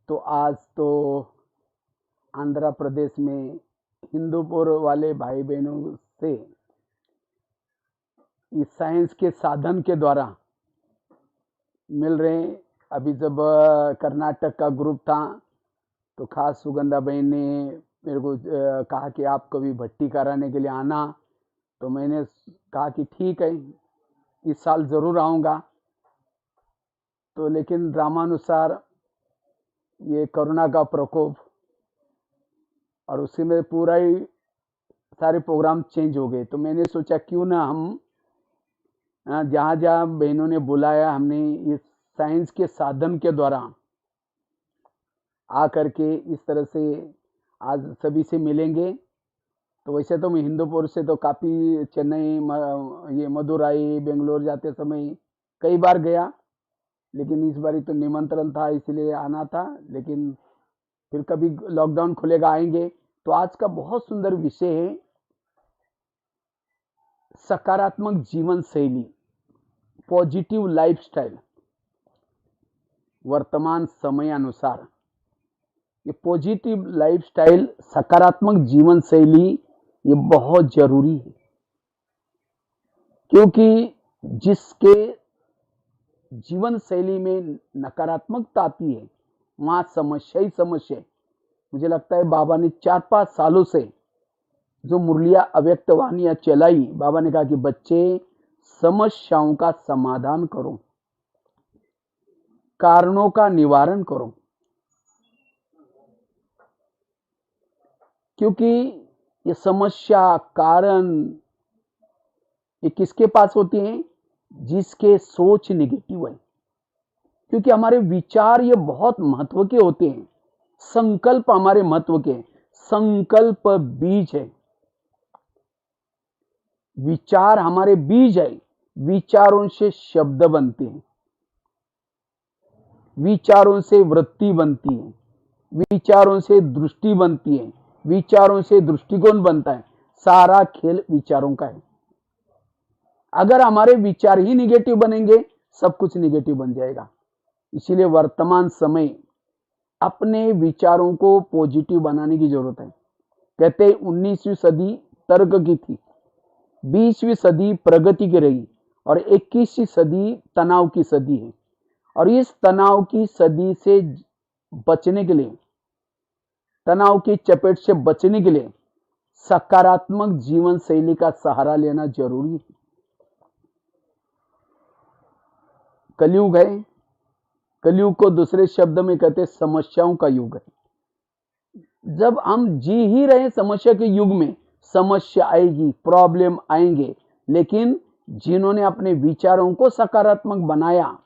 तो आज तो आंध्र प्रदेश में हिंदूपुर वाले भाई बहनों से इस साइंस के साधन के द्वारा मिल रहे हैं। अभी जब कर्नाटक का ग्रुप था तो खास सुगंधा बहन ने मेरे को कहा कि आप कभी भट्टी कराने के लिए आना। तो मैंने कहा कि ठीक है, इस साल ज़रूर आऊँगा। तो लेकिन ड्रामानुसार ये कोरोना का प्रकोप और उसी में पूरा ही सारे प्रोग्राम चेंज हो गए। तो मैंने सोचा क्यों ना हम जहाँ जहाँ बहनों ने बुलाया, हमने इस साइंस के साधन के द्वारा आ करके इस तरह से आज सभी से मिलेंगे। तो वैसे तो मैं हिंदूपुर से तो काफ़ी चेन्नई, ये मदुराई, बेंगलोर जाते समय कई बार गया, लेकिन इस बारी तो निमंत्रण था इसलिए आना था। लेकिन फिर कभी लॉकडाउन खुलेगा आएंगे। तो आज का बहुत सुंदर विषय है सकारात्मक जीवन शैली, पॉजिटिव लाइफस्टाइल। वर्तमान समय अनुसार ये पॉजिटिव लाइफस्टाइल, सकारात्मक जीवन शैली ये बहुत जरूरी है, क्योंकि जिसके जीवन शैली में नकारात्मकता आती है वहां समस्या ही समस्या है। मुझे लगता है बाबा ने 4-5 सालों से जो मुरलिया अव्यक्तवाणियां चलाई, बाबा ने कहा कि बच्चे समस्याओं का समाधान करो, कारणों का निवारण करो, क्योंकि ये समस्या कारण ये किसके पास होती है? जिसके सोच निगेटिव है। क्योंकि हमारे विचार ये बहुत महत्व के होते हैं, संकल्प हमारे महत्व के, संकल्प बीज है, विचार हमारे बीज है। विचारों से शब्द बनते हैं, विचारों से वृत्ति बनती है, विचारों से दृष्टि बनती है, विचारों से दृष्टिकोण बनता है। सारा खेल विचारों का है। अगर हमारे विचार ही निगेटिव बनेंगे, सब कुछ निगेटिव बन जाएगा। इसीलिए वर्तमान समय अपने विचारों को पॉजिटिव बनाने की जरूरत है। कहते हैं 19वीं सदी तर्क की थी, 20वीं सदी प्रगति की रही और 21वीं सदी तनाव की सदी है। और इस तनाव की सदी से बचने के लिए, तनाव की चपेट से बचने के लिए सकारात्मक जीवन शैली का सहारा लेना जरूरी है। कलयुग है, कलयुग को दूसरे शब्द में कहते समस्याओं का युग है। जब हम जी ही रहे समस्या के युग में, समस्या आएगी, प्रॉब्लम आएंगे, लेकिन जिन्होंने अपने विचारों को सकारात्मक बनाया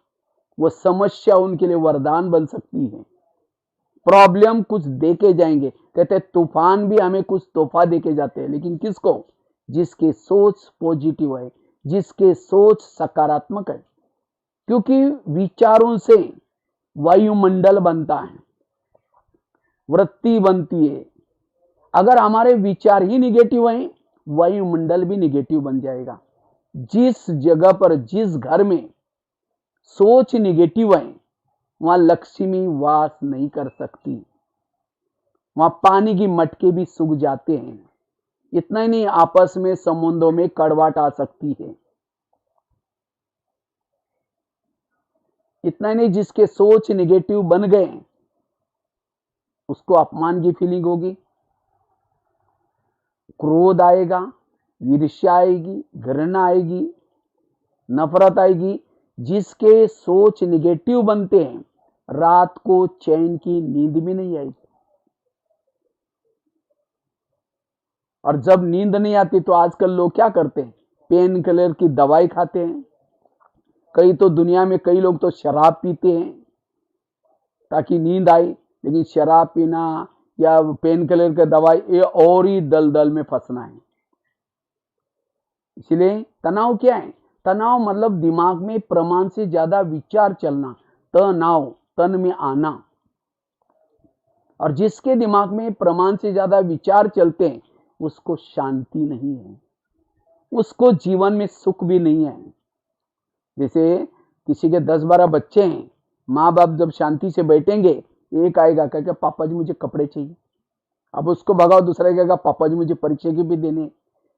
वो समस्या उनके लिए वरदान बन सकती है। प्रॉब्लम कुछ देके जाएंगे, कहते तूफान भी हमें कुछ तोहफा देके जाते हैं, लेकिन किसको? जिसकी सोच पॉजिटिव है, जिसके सोच सकारात्मक है। क्योंकि विचारों से वायुमंडल बनता है, वृत्ति बनती है। अगर हमारे विचार ही निगेटिव हैं, वायुमंडल भी निगेटिव बन जाएगा। जिस जगह पर, जिस घर में सोच निगेटिव है, वहां लक्ष्मी वास नहीं कर सकती, वहां पानी की मटके भी सूख जाते हैं। इतना ही नहीं, आपस में संबंधों में कड़वाहट आ सकती है। इतना ही नहीं, जिसके सोच निगेटिव बन गए उसको अपमान की फीलिंग होगी, क्रोध आएगा, ईर्ष्या आएगी, घृणा आएगी, नफरत आएगी। जिसके सोच निगेटिव बनते हैं, रात को चैन की नींद भी नहीं आएगी। और जब नींद नहीं आती तो आजकल लोग क्या करते हैं? पेन किलर की दवाई खाते हैं। कई तो दुनिया में कई लोग तो शराब पीते हैं ताकि नींद आए। लेकिन शराब पीना या पेन किलर की दवाई, ये और ही दलदल में फंसना है। इसलिए तनाव क्या है? तनाव मतलब दिमाग में प्रमाण से ज्यादा विचार चलना, तनाव, तन में आना। और जिसके दिमाग में प्रमाण से ज्यादा विचार चलते हैं उसको शांति नहीं है, उसको जीवन में सुख भी नहीं है। जैसे किसी के 10-12 बच्चे हैं, माँ बाप जब शांति से बैठेंगे, एक आएगा कहेगा पापा जी मुझे कपड़े चाहिए, अब उसको भगाओ, दूसरा कहेगा पापा जी मुझे परीक्षा की भी देने।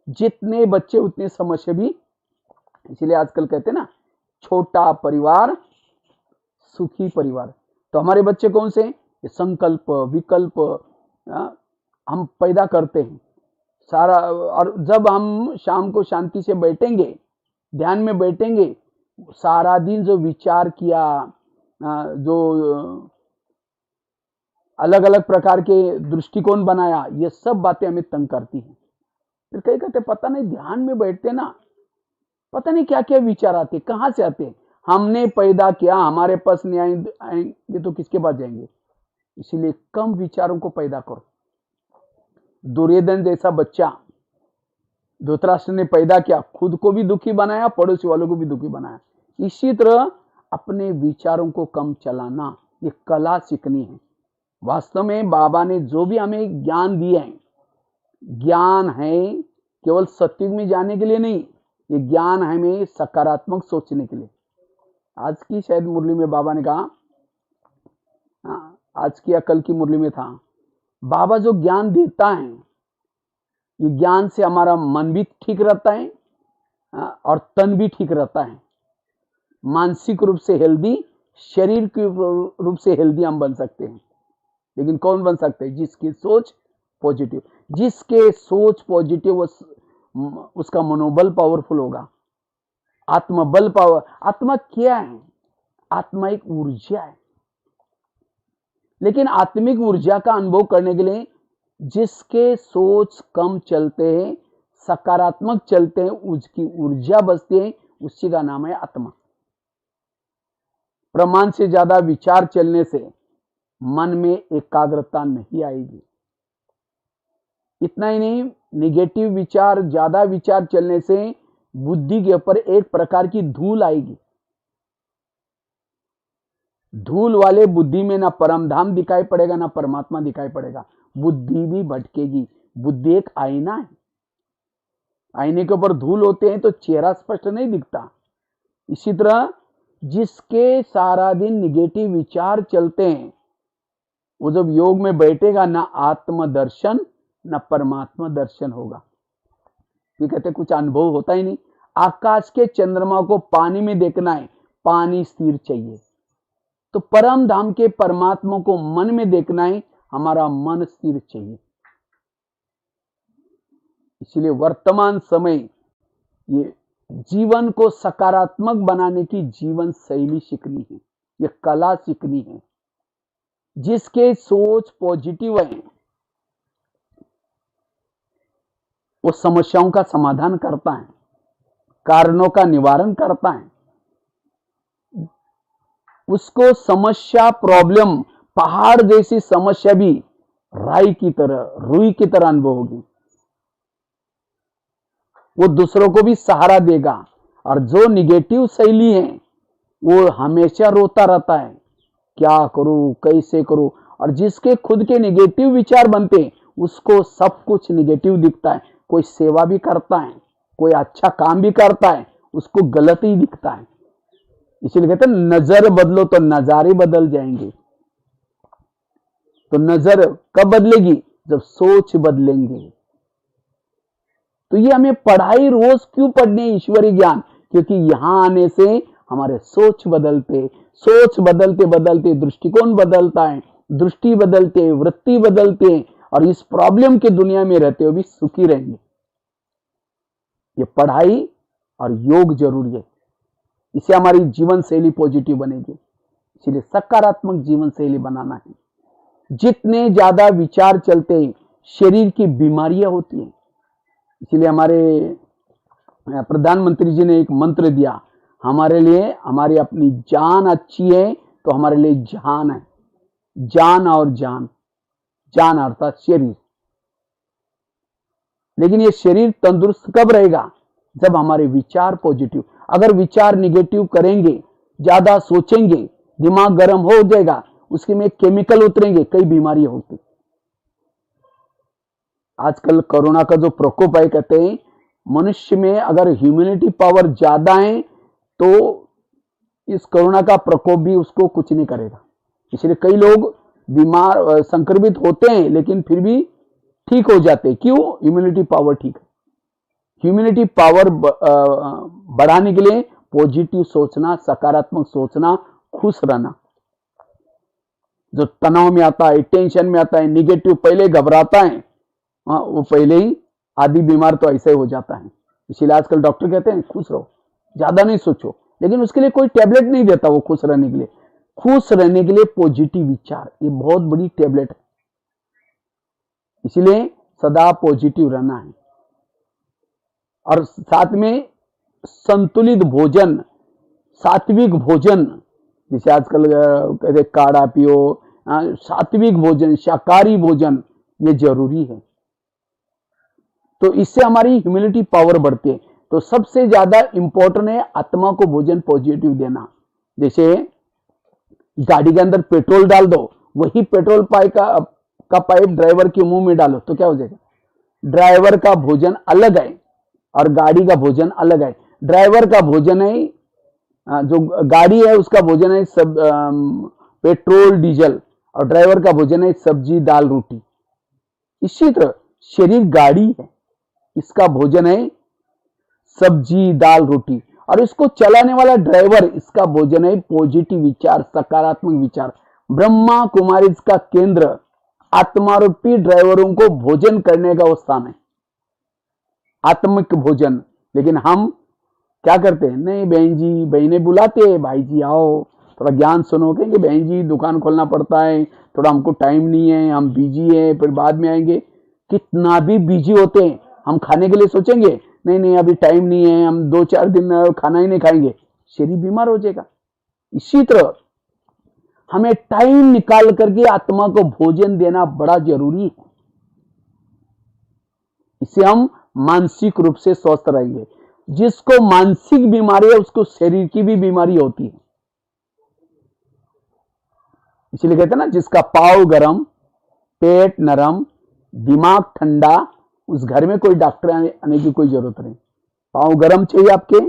जितने बच्चे उतने समस्या भी। इसलिए आजकल कहते हैं ना, छोटा परिवार सुखी परिवार। तो हमारे बच्चे कौन से? ये संकल्प विकल्प हम पैदा करते हैं सारा। और जब हम शाम को शांति से बैठेंगे, ध्यान में बैठेंगे, सारा दिन जो विचार किया, जो अलग अलग प्रकार के दृष्टिकोण बनाया, ये सब बातें हमें तंग करती हैं। फिर कई कहते पता नहीं, ध्यान में बैठते ना, पता नहीं क्या क्या विचार आते, कहां से आते। हमने पैदा किया, हमारे पास नहीं आएंगे तो किसके पास जाएंगे? इसीलिए कम विचारों को पैदा करो। दुर्योधन जैसा बच्चा धृतराष्ट्र ने पैदा किया, खुद को भी दुखी बनाया, पड़ोसी वालों को भी दुखी बनाया। इसी तरह अपने विचारों को कम चलाना, ये कला सीखनी है। वास्तव में बाबा ने जो भी हमें ज्ञान दिए हैं, ज्ञान है केवल सत्युग में जाने के लिए नहीं, ये ज्ञान है हमें सकारात्मक सोचने के लिए। आज की शायद मुरली में बाबा ने कहा, आज की या कल की मुरली में था, बाबा जो ज्ञान देता है, ये ज्ञान से हमारा मन भी ठीक रहता है और तन भी ठीक रहता है। मानसिक रूप से हेल्दी, शरीर के रूप से हेल्दी हम बन सकते हैं। लेकिन कौन बन सकते हैं? जिसकी सोच पॉजिटिव। जिसके सोच पॉजिटिव, उसका मनोबल पावरफुल होगा, आत्मबल पावर। आत्मा क्या है? आत्मा एक ऊर्जा है। लेकिन आत्मिक ऊर्जा का अनुभव करने के लिए जिसके सोच कम चलते हैं, सकारात्मक चलते हैं, उसकी ऊर्जा बचती है, उसी का नाम है आत्मा। प्रमाण से ज्यादा विचार चलने से मन में एकाग्रता नहीं आएगी। इतना ही नहीं, निगेटिव विचार, ज्यादा विचार चलने से बुद्धि के ऊपर एक प्रकार की धूल आएगी। धूल वाले बुद्धि में ना परमधाम दिखाई पड़ेगा, ना परमात्मा दिखाई पड़ेगा, बुद्धि भी भटकेगी। बुद्धि एक आईना है, आईने के ऊपर धूल होते हैं तो चेहरा स्पष्ट नहीं दिखता। इसी तरह जिसके सारा दिन निगेटिव विचार चलते हैं, वो जब योग में बैठेगा, ना आत्मदर्शन ना परमात्मा दर्शन होगा। ये कहते कुछ अनुभव होता ही नहीं। आकाश के चंद्रमा को पानी में देखना है, पानी स्थिर चाहिए। तो परम धाम के परमात्मा को मन में देखना है, हमारा मन स्थिर चाहिए। इसलिए वर्तमान समय ये जीवन को सकारात्मक बनाने की जीवन शैली सीखनी है, ये कला सीखनी है। जिसके सोच पॉजिटिव है, वो समस्याओं का समाधान करता है, कारणों का निवारण करता है। उसको समस्या, प्रॉब्लम, पहाड़ जैसी समस्या भी राई की तरह, रुई की तरह अनुभव होगी। वो दूसरों को भी सहारा देगा। और जो निगेटिव शैली है, वो हमेशा रोता रहता है, क्या करूं, कैसे करूं। और जिसके खुद के निगेटिव विचार बनते हैं, उसको सब कुछ निगेटिव दिखता है। कोई सेवा भी करता है, कोई अच्छा काम भी करता है, उसको गलत ही दिखता है। इसीलिए कहते हैं नजर बदलो तो नजारे बदल जाएंगे। तो नजर कब बदलेगी? जब सोच बदलेंगे। तो ये हमें पढ़ाई रोज क्यों पढ़नी है, ईश्वरीय ज्ञान? क्योंकि यहां आने से हमारे सोच बदलते बदलते दृष्टिकोण बदलता है, दृष्टि बदलते, वृत्ति बदलते, और इस प्रॉब्लम की दुनिया में रहते हुए भी सुखी रहेंगे। ये पढ़ाई और योग जरूरी है, इससे हमारी जीवन शैली पॉजिटिव बनेगी। इसलिए सकारात्मक जीवन शैली बनाना है। जितने ज्यादा विचार चलते हैं, शरीर की बीमारियां होती हैं। इसलिए हमारे प्रधानमंत्री जी ने एक मंत्र दिया, हमारे लिए हमारी अपनी जान अच्छी है तो हमारे लिए जान है। जान और जान, जान अर्थात शरीर। लेकिन ये शरीर तंदुरुस्त कब रहेगा? जब हमारे विचार पॉजिटिव। अगर विचार निगेटिव करेंगे, ज्यादा सोचेंगे, दिमाग गर्म हो जाएगा, उसके में केमिकल उतरेंगे, कई बीमारियां होती। आजकल कोरोना का जो प्रकोप है, कहते हैं मनुष्य में अगर ह्यूमैनिटी पावर ज्यादा है तो इस कोरोना का प्रकोप भी उसको कुछ नहीं करेगा। इसलिए कई लोग बीमार संक्रमित होते हैं लेकिन फिर भी ठीक हो जाते हैं। क्यों? इम्यूनिटी पावर ठीक है। इम्यूनिटी पावर बढ़ाने के लिए पॉजिटिव सोचना, सकारात्मक सोचना, खुश रहना। जो तनाव में आता है, टेंशन में आता है, निगेटिव पहले घबराता है, वो पहले ही आधी बीमार तो ऐसे ही हो जाता है। इसीलिए आजकल डॉक्टर कहते हैं खुश रहो, ज्यादा नहीं सोचो, लेकिन उसके लिए कोई टैबलेट नहीं देता वो खुश रहने के लिए। खुश रहने के लिए पॉजिटिव विचार, ये बहुत बड़ी टैबलेट है। इसीलिए सदा पॉजिटिव रहना है। और साथ में संतुलित भोजन, सात्विक भोजन, जैसे आजकल कहते काढ़ा पियो, सात्विक भोजन, शाकाहारी भोजन, ये जरूरी है। तो इससे हमारी इम्यूनिटी पावर बढ़ती है। तो सबसे ज्यादा इंपॉर्टेंट है आत्मा को भोजन पॉजिटिव देना। जैसे गाड़ी के अंदर पेट्रोल डाल दो, वही पेट्रोल पाइप का पाइप ड्राइवर के मुंह में डालो तो क्या हो जाएगा? ड्राइवर का भोजन अलग है और गाड़ी का भोजन अलग है। ड्राइवर का भोजन है, जो गाड़ी है उसका भोजन है सब पेट्रोल डीजल, और ड्राइवर का भोजन है सब्जी दाल रोटी। इसी तरह शरीर गाड़ी है, इसका भोजन है सब्जी दाल रोटी, और इसको चलाने वाला ड्राइवर, इसका भोजन है पॉजिटिव विचार, सकारात्मक विचार। ब्रह्मा कुमारी का केंद्र आत्मारूपी ड्राइवरों को भोजन करने का वो स्थान है, आत्मिक भोजन। लेकिन हम क्या करते हैं? नहीं बहन जी, बहनें बुलाते हैं, भाई जी आओ थोड़ा ज्ञान सुनो, कहेंगे बहन जी दुकान खोलना पड़ता है, थोड़ा हमको टाइम नहीं है, हम बिजी हैं, फिर बाद में आएंगे। कितना भी बिजी होते हैं, हम खाने के लिए सोचेंगे नहीं नहीं अभी टाइम नहीं है, हम 2-4 दिन खाना ही नहीं खाएंगे, शरीर बीमार हो जाएगा। इसी तरह हमें टाइम निकाल करके आत्मा को भोजन देना बड़ा जरूरी है। इससे हम मानसिक रूप से स्वस्थ रहेंगे। जिसको मानसिक बीमारी है उसको शरीर की भी बीमारी होती है। इसलिए कहते हैं ना, जिसका पाँव गरम, पेट नरम, दिमाग ठंडा, उस घर में कोई डॉक्टर आने की कोई जरूरत नहीं। पाँव गरम चाहिए आपके,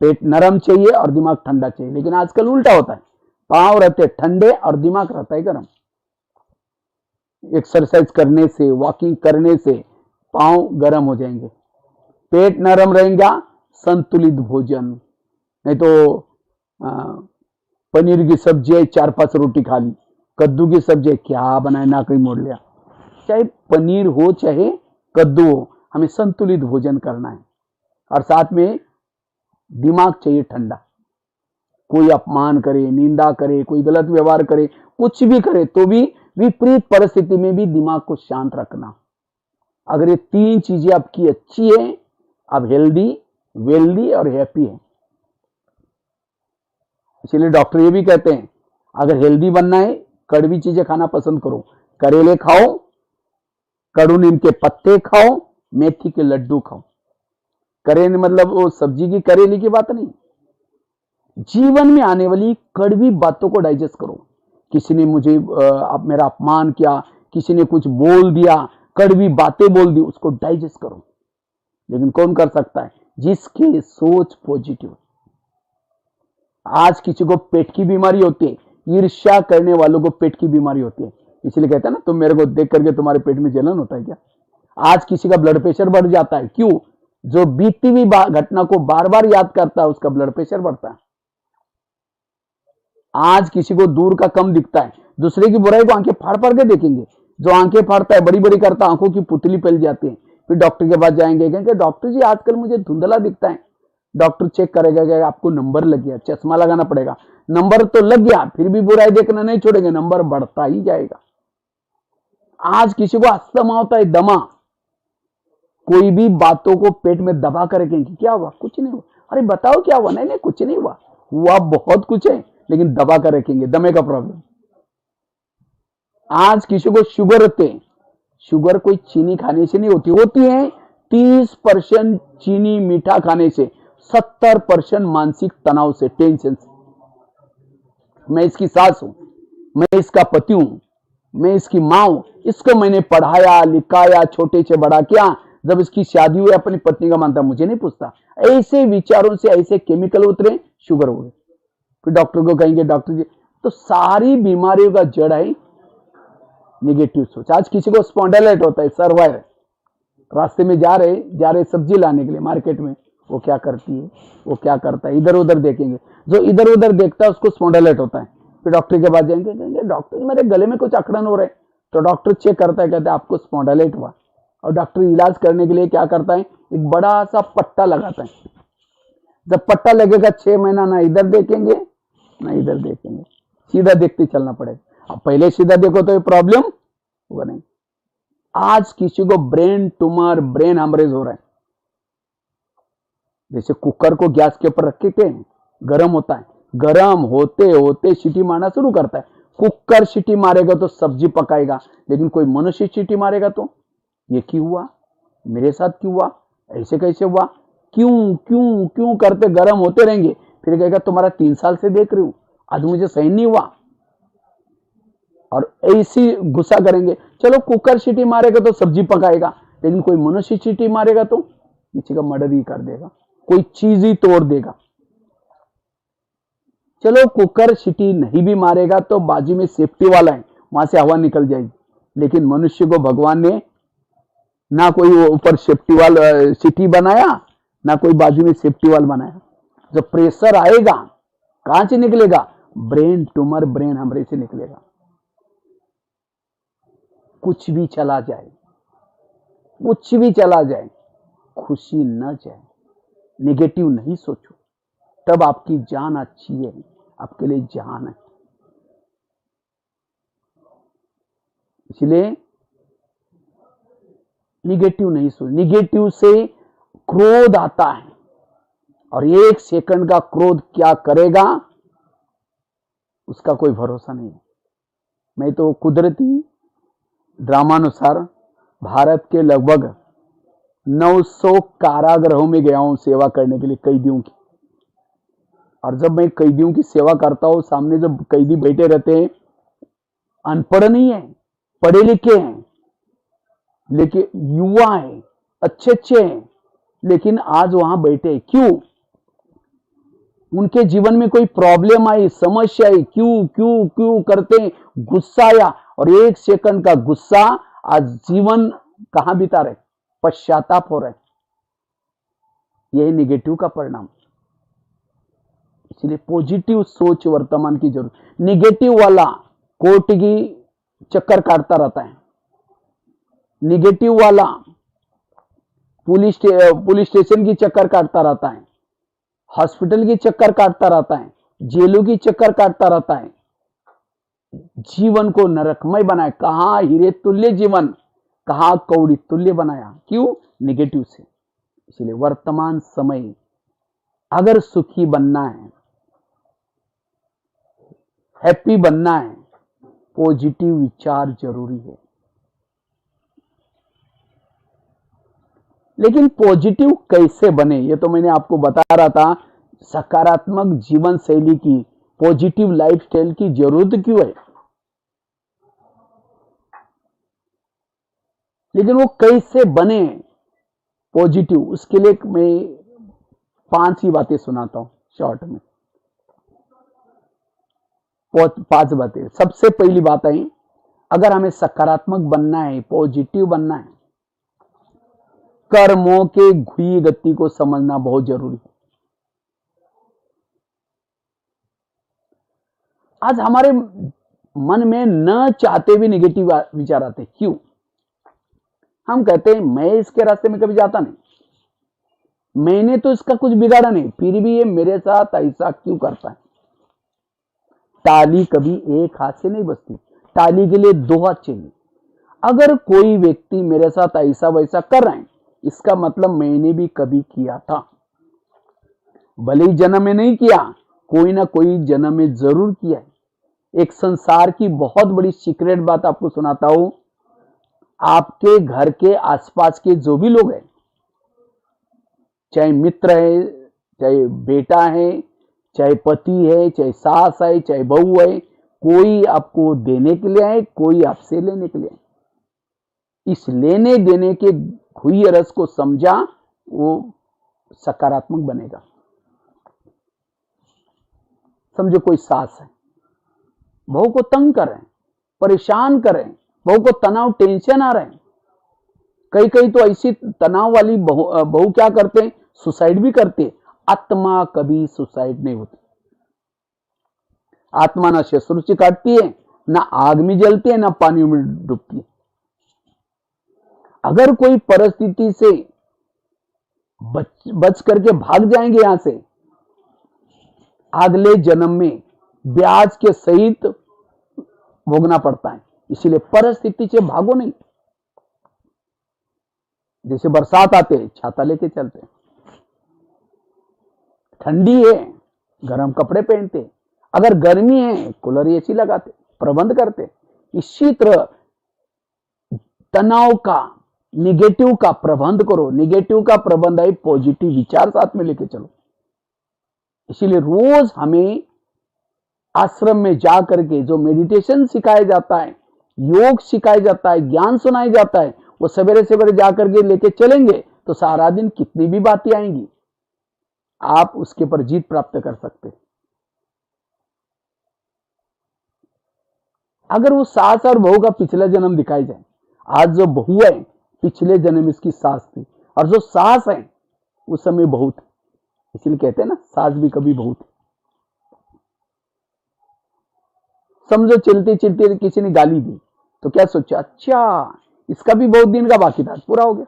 पेट नरम चाहिए और दिमाग ठंडा चाहिए। लेकिन आजकल उल्टा होता है, पाँव रहते ठंडे और दिमाग रहता है गरम। एक्सरसाइज करने से, वॉकिंग करने से पाँव गरम हो जाएंगे, पेट नरम रहेगा, संतुलित भोजन। नहीं तो पनीर की सब्जी है 4-5 रोटी खा ली, कद्दू की सब्जी है क्या बनाए ना कहीं मोड़ लिया। चाहे पनीर हो चाहे कद्दू हो, हमें संतुलित भोजन करना है। और साथ में दिमाग चाहिए ठंडा। कोई अपमान करे, निंदा करे, कोई गलत व्यवहार करे, कुछ भी करे, तो भी विपरीत परिस्थिति में भी दिमाग को शांत रखना। अगर ये 3 चीजें आपकी अच्छी है, आप हेल्दी, वेल्दी और हैप्पी है। इसलिए डॉक्टर ये भी कहते हैं अगर हेल्दी बनना है, कड़वी चीजें खाना पसंद करो। करेले खाओ, कड़ू नीम के पत्ते खाओ, मेथी के लड्डू खाओ। करेले मतलब वो सब्जी की करेली की बात नहीं, जीवन में आने वाली कड़वी बातों को डाइजेस्ट करो। किसी ने मुझे आप मेरा अपमान किया, किसी ने कुछ बोल दिया, कड़वी बातें बोल दी, उसको डाइजेस्ट करो। लेकिन कौन कर सकता है? जिसकी सोच पॉजिटिव। आज किसी को पेट की बीमारी होती है, ईर्ष्या करने वालों को पेट की बीमारी होती है। इसलिए कहते हैं ना, तुम मेरे को देख करके तुम्हारे पेट में जलन होता है क्या? आज किसी का ब्लड प्रेशर बढ़ जाता है, क्यों? जो बीती हुई घटना को बार बार याद करता है, उसका ब्लड प्रेशर बढ़ता है। आज किसी को दूर का कम दिखता है, दूसरे की बुराई को आंखें फाड़ फाड़ के देखेंगे। जो आंखें फाड़ता है, बड़ी बड़ी करता है, आंखों की पुतली फैल जाती है। फिर डॉक्टर के पास जाएंगे, कहेंगे डॉक्टर जी आजकल मुझे धुंधला दिखता है। डॉक्टर चेक करेगा कि आपको नंबर लग गया, चश्मा लगाना पड़ेगा। नंबर तो लग गया, फिर भी बुराई देखना नहीं छोड़ेंगे, नंबर बढ़ता ही जाएगा। आज किसी को अस्थमा होता है, दमा, कोई भी बातों को पेट में दबा कर रखेंगे, क्या हुआ? कुछ नहीं हुआ। अरे बताओ क्या हुआ? नहीं कुछ नहीं हुआ। हुआ बहुत कुछ है, लेकिन दबा कर रखेंगे, दमे का प्रॉब्लम। आज किसी को शुगर होते हैं, शुगर कोई चीनी खाने से नहीं होती, होती है 30% चीनी मीठा खाने से, 70% मानसिक तनाव से, टेंशन से। मैं इसकी सास हूं, मैं इसका पति हूं, मैं इसकी मां हूं, इसको मैंने पढ़ाया लिखाया, छोटे से बड़ा किया। जब इसकी शादी हुई अपनी पत्नी का मानता, मुझे नहीं पूछता। ऐसे विचारों से ऐसे केमिकल उतरे, शुगर हो गए। फिर डॉक्टर को कहेंगे डॉक्टर जी, तो सारी बीमारियों का जड़ है निगेटिव सोच। आज किसी को स्पॉन्डिलाइट होता है, सर्वायर, रास्ते में जा रहे सब्जी लाने के लिए मार्केट में, वो क्या करती है, वो क्या करता है, इधर उधर देखेंगे, जो इधर उधर देखता है उसको स्पॉन्डिलाइट होता है। फिर डॉक्टर के पास जाएंगे, कहेंगे डॉक्टर मेरे गले में कुछ अकड़न हो रहा है, तो डॉक्टर चेक करता है, कहता है आपको स्पॉन्डिलाइट हुआ। और डॉक्टर इलाज करने के लिए क्या करता है, एक बड़ा सा पट्टा लगाता है। जब पट्टा लगेगा 6 महीना ना इधर देखेंगे ना इधर देखेंगे, सीधा देखते चलना पड़ेगा। अब पहले सीधा देखो तो ये प्रॉब्लम होगा नहीं। आज किसी को ब्रेन ट्यूमर, ब्रेन हेमरेज हो रहा है। जैसे कुकर को गैस के ऊपर रखे थे, गर्म होता है, गर्म होते होते सीटी मारना शुरू करता है। कुकर सीटी मारेगा तो सब्जी पकाएगा, लेकिन कोई मनुष्य सीटी मारेगा तो ये क्यों हुआ, मेरे साथ क्यों हुआ, ऐसे कैसे हुआ, क्यों क्यों क्यों करते गर्म होते रहेंगे। फिर कहेगा तुम्हारा 3 साल से देख रही हूं, आज मुझे सही नहीं हुआ, और ऐसी गुस्सा करेंगे। चलो कुकर सीटी मारेगा तो सब्जी पकाएगा, लेकिन कोई मनुष्य सीटी मारेगा तो किसी का मर्डर ही कर देगा, कोई चीज ही तोड़ देगा। चलो कुकर सीटी नहीं भी मारेगा तो बाजू में सेफ्टी वाला है, वहां से हवा निकल जाएगी, लेकिन मनुष्य को भगवान ने ना कोई ऊपर सेफ्टी वाल सीटी बनाया, ना कोई बाजू में सेफ्टी वाल बनाया। जब प्रेशर आएगा कहां से निकलेगा, ब्रेन ट्यूमर, ब्रेन हेमरेज से निकलेगा। कुछ भी चला जाए, कुछ भी चला जाए, खुशी न जाए, नेगेटिव नहीं सोचो, तब आपकी जान अच्छी है, आपके लिए जान है। इसलिए निगेटिव नहीं सोच। निगेटिव से क्रोध आता है, और 1 सेकंड का क्रोध क्या करेगा उसका कोई भरोसा नहीं है। मैं तो कुदरती ड्रामानुसार भारत के लगभग 900 कारागृहों में गया हूं सेवा करने के लिए, कैदियों की। और जब मैं कैदियों की सेवा करता हूं, सामने जब कैदी बैठे रहते हैं, अनपढ़ नहीं है, पढ़े लिखे हैं, लेकिन युवा है, अच्छे अच्छे हैं, लेकिन आज वहां बैठे क्यों, उनके जीवन में कोई प्रॉब्लम आई, समस्या आई, क्यों क्यों क्यों करते, गुस्सा आया, और 1 सेकंड का गुस्सा आज जीवन कहां बिता रहे, पश्चाताप हो रहा है। यही निगेटिव का परिणाम। इसलिए पॉजिटिव सोच वर्तमान की जरूरत। निगेटिव वाला कोर्ट की चक्कर काटता रहता है, निगेटिव वाला पुलिस स्टेशन की चक्कर काटता रहता है, हॉस्पिटल की चक्कर काटता रहता है, जेलों की चक्कर काटता रहता है, जीवन को नरकमय बनाया। कहां हीरे तुल्य जीवन, कहां कौड़ी तुल्य बनाया, क्यों, निगेटिव से। इसलिए वर्तमान समय अगर सुखी बनना है, हैप्पी बनना है, पॉजिटिव विचार जरूरी है। लेकिन पॉजिटिव कैसे बने, ये तो मैंने आपको बता रहा था। सकारात्मक जीवन शैली की, पॉजिटिव लाइफस्टाइल की जरूरत क्यों है, लेकिन वो कैसे बने पॉजिटिव, उसके लिए मैं 5 ही बातें सुनाता हूं शॉर्ट में। 5 बातें। सबसे पहली बात है, अगर हमें सकारात्मक बनना है, पॉजिटिव बनना है, कर्मों के घुई गति को समझना बहुत जरूरी है। आज हमारे मन में न चाहते भी नेगेटिव विचार आते, क्यों, हम कहते हैं मैं इसके रास्ते में कभी जाता नहीं, मैंने तो इसका कुछ बिगाड़ा नहीं, फिर भी ये मेरे साथ ऐसा क्यों करता है। ताली कभी एक हाथ से नहीं बजती, ताली के लिए 2 हाथ चाहिए। अगर कोई व्यक्ति मेरे साथ ऐसा वैसा कर रहा है, इसका मतलब मैंने भी कभी किया था, भले ही जन्म में नहीं किया, कोई ना कोई जन्म में जरूर किया है। एक संसार की बहुत बड़ी सीक्रेट बात आपको सुनाता हूं। आपके घर के आसपास के जो भी लोग हैं, चाहे मित्र है, चाहे बेटा है, चाहे पति है, चाहे सास है, चाहे बहू है, कोई आपको देने के लिए आए, कोई आपसे लेने के लिए आए। इस लेने देने के खुई रस को समझा, वो सकारात्मक बनेगा। समझो कोई सास है, बहू को तंग करें, परेशान करें, बहू को तनाव, टेंशन आ रहा है। कई कई तो ऐसी तनाव वाली बहू क्या करते हैं, सुसाइड भी करते हैं। आत्मा कभी सुसाइड नहीं होती। आत्मा ना शत्रु से काटती है, ना आग में जलती है, ना पानी में डूबती है। अगर कोई परिस्थिति से बच करके भाग जाएंगे यहां से, अगले जन्म में ब्याज के सहित भोगना पड़ता है। इसीलिए परिस्थिति से भागो नहीं। जैसे बरसात आते छाता लेके चलते, ठंडी है गर्म कपड़े पहनते, अगर गर्मी है कूलर एसी लगाते, प्रबंध करते। इसी तरह तनाव का, निगेटिव का प्रबंध करो। निगेटिव का प्रबंध है पॉजिटिव विचार साथ में लेके चलो। इसीलिए रोज हमें आश्रम में जा करके जो मेडिटेशन सिखाया जाता है, योग सिखाया जाता है, ज्ञान सुनाया जाता है, वो सवेरे सवेरे जाकर के लेके चलेंगे तो सारा दिन कितनी भी बातें आएंगी, आप उसके पर जीत प्राप्त कर सकते। अगर वो सास और बहू का पिछला जन्म दिखाई जाए, आज जो बहू है पिछले जन्म इसकी सास थी, और जो सास है उस समय बहू थी। इसलिए कहते हैं ना, सास भी कभी बहू थी। समझो चलते चलते किसी ने गाली दी तो क्या सोचा, अच्छा इसका भी बहुत दिन का बाकी था, पूरा हो गया।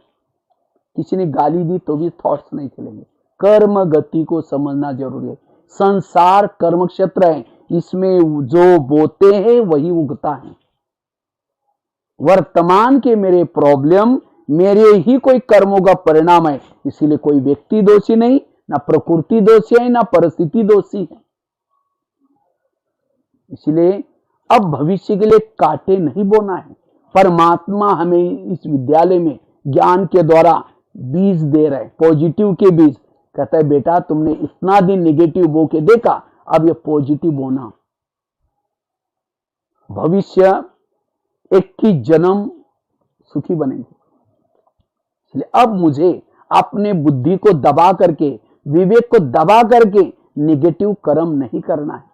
किसी ने गाली दी तो भी थॉट्स नहीं चलेंगे। कर्म गति को समझना जरूरी है। संसार कर्म क्षेत्र है, इसमें जो बोते हैं वही उगता है। वर्तमान के मेरे प्रॉब्लम मेरे ही कोई कर्मों का परिणाम है। इसीलिए कोई व्यक्ति दोषी नहीं, ना प्रकृति दोषी है, ना परिस्थिति दोषी है। इसलिए अब भविष्य के लिए कांटे नहीं बोना है। परमात्मा हमें इस विद्यालय में ज्ञान के द्वारा बीज दे रहे, पॉजिटिव के बीज। कहता है बेटा तुमने इतना दिन नेगेटिव बो के देखा, अब ये पॉजिटिव बोना। भविष्य 21 जन्म सुखी बनेंगे। इसलिए अब मुझे अपने बुद्धि को दबा करके, विवेक को दबा करके नेगेटिव कर्म नहीं करना है।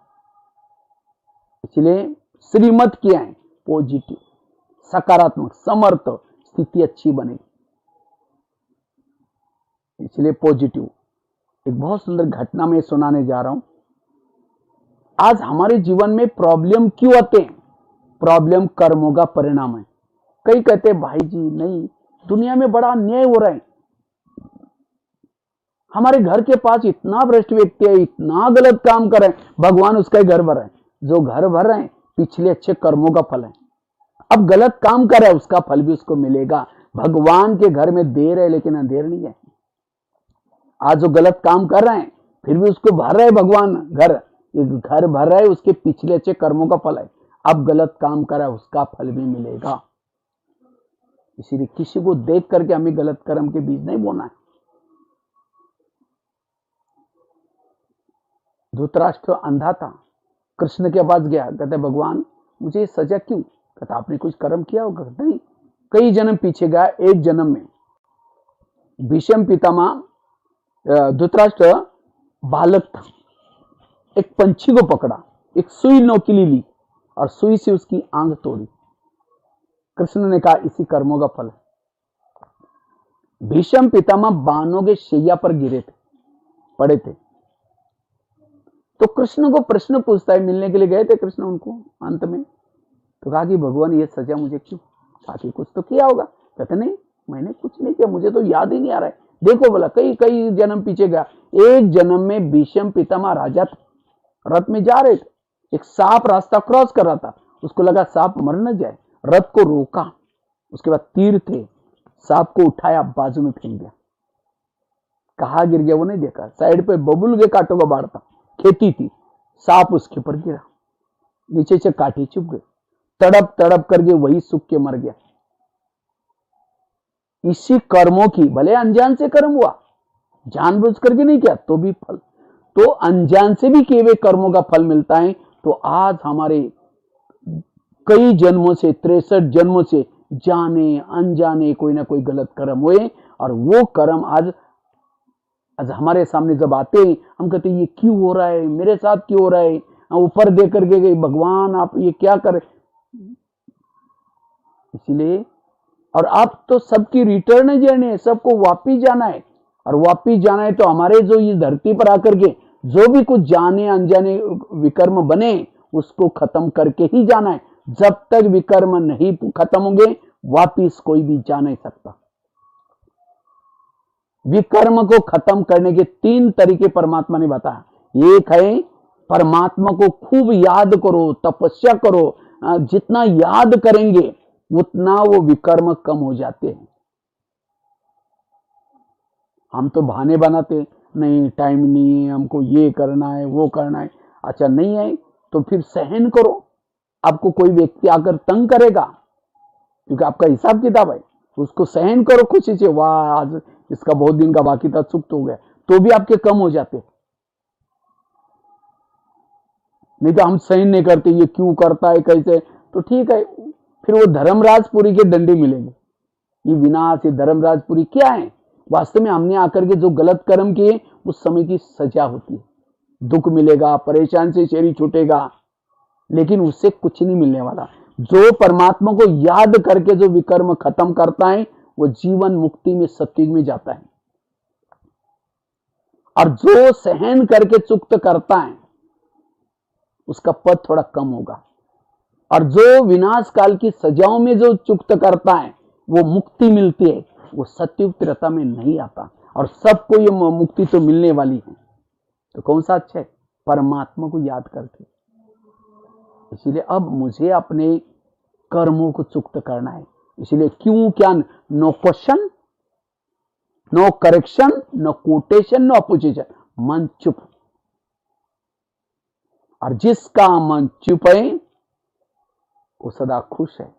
इसलिए श्रीमत किया है पॉजिटिव, सकारात्मक, समर्थ स्थिति अच्छी बनेगी। इसलिए पॉजिटिव। एक बहुत सुंदर घटना मैं सुनाने जा रहा हूं। आज हमारे जीवन में प्रॉब्लम क्यों आते हैं? प्रॉब्लम कर्मों का परिणाम है। कई कहते हैं भाई जी नहीं, दुनिया में बड़ा अन्याय हो रहा है, हमारे घर के पास इतना भ्रष्ट व्यक्ति है, इतना गलत काम कर रहे हैं, भगवान उसका ही घर भर रहे हैं। जो घर भर रहे हैं पिछले अच्छे कर्मों का फल है। अब गलत काम कर रहा है उसका फल भी उसको मिलेगा। भगवान के घर में देर है लेकिन अंधेर नहीं है। आज जो गलत काम कर रहे हैं फिर भी उसको भर रहे हैं भगवान घर, घर भर रहा है, उसके पिछले अच्छे कर्मों का फल है। अब गलत काम कर रहा है उसका फल भी मिलेगा। इसीलिए किसी को देख करके हमें गलत कर्म के बीज नहीं बोना है। धृतराष्ट्र अंधा था, कृष्ण के पास गया, कहते भगवान मुझे सजा क्यों? कहता आपने कुछ कर्म किया होगा? नहीं। कई जन्म पीछे गया, एक जन्म में भीष्म पितामह धृतराष्ट्र बालक था, एक पंछी को पकड़ा, एक सुई नोकीली ली और सुई से उसकी आंख तोड़ी। कृष्ण ने कहा इसी कर्मों का फल है। भीष्म पितामह बाणों के शैया पर गिरे थे, पड़े थे। तो कृष्ण को प्रश्न पूछता है, मिलने के लिए गए थे कृष्ण उनको अंत में, तो कहा कि भगवान ये सजा मुझे क्यों? बाकी कुछ तो किया होगा। कहते नहीं मैंने कुछ नहीं किया, मुझे तो याद ही नहीं आ रहा है। देखो बोला कई कई जन्म पीछे गया, एक जन्म में भीष्म पितामह राजा थे, रथ में जा रहे थे, एक सांप रास्ता क्रॉस कर रहा था, उसको लगा सांप मर न जाए, रथ को रोका, उसके बाद तीर थे, सांप को उठाया बाजू में फेंक दिया। कहाँ गिर गया वो नहीं देखा, साइड पे बबुल के कांटों का बाढ़ था, खेती थी, सांप उसके ऊपर गिरा, नीचे से कांटे चुभ गए, तड़प तड़प करके वही सूख के मर गया। इसी कर्मों की, भले अनजान से कर्म हुआ, जानबूझ करके नहीं किया तो भी फल, तो अनजान से भी किए हुए कर्मों का फल मिलता है। तो आज हमारे कई जन्मों से, 63 जन्मों से जाने अनजाने कोई ना कोई गलत कर्म हुए, और वो कर्म आज हमारे सामने जब आते हैं हम कहते हैं ये क्यों हो रहा है, मेरे साथ क्यों हो रहा है, ऊपर देख करके भगवान आप ये क्या कर, इसलिए, और अब तो सबकी रिटर्न जर्नी है, सबको वापिस जाना है, और वापिस जाना है तो हमारे जो इस धरती पर आकर के जो भी कुछ जाने अनजाने विकर्म बने उसको खत्म करके ही जाना है। जब तक विकर्म नहीं खत्म होंगे वापिस कोई भी जा नहीं सकता। विकर्म को खत्म करने के 3 तरीके परमात्मा ने बताया। एक है परमात्मा को खूब याद करो, तपस्या करो, जितना याद करेंगे उतना वो विकर्म कम हो जाते हैं। हम तो बहाने बनाते, नहीं टाइम नहीं है, हमको ये करना है वो करना है। अच्छा नहीं है तो फिर सहन करो, आपको कोई व्यक्ति आकर तंग करेगा क्योंकि आपका हिसाब किताब है, उसको सहन करो खुशी से, वाह आज इसका बहुत दिन का बाकी था चुप हो गया, तो भी आपके कम हो जाते। नहीं तो हम सहन नहीं करते, ये क्यों करता है कैसे, तो ठीक है फिर वो धर्मराजपुरी के डंडे मिलेंगे। ये विनाश, ये धर्मराजपुरी क्या है, वास्तव में हमने आकर के जो गलत कर्म किए उस समय की सजा होती है। दुख मिलेगा, परेशान से शरीर छूटेगा, लेकिन उससे कुछ नहीं मिलने वाला। जो परमात्मा को याद करके जो विकर्म खत्म करता है वो जीवन मुक्ति में, सत्युग में जाता है। और जो सहन करके चुक्त करता है उसका पद थोड़ा कम होगा। और जो विनाश काल की सजाओं में जो चुक्त करता है वो मुक्ति मिलती है, वो सत्युग त्रेता में नहीं आता। और सबको ये मुक्ति तो मिलने वाली है, तो कौन सा अच्छा है, परमात्मा को याद करके। इसीलिए अब मुझे अपने कर्मों को चुक्त करना है। इसलिए क्यों क्या, no question, no correction, no quotation, no opposition, मन चुप। और जिसका मन चुप है वो सदा खुश है,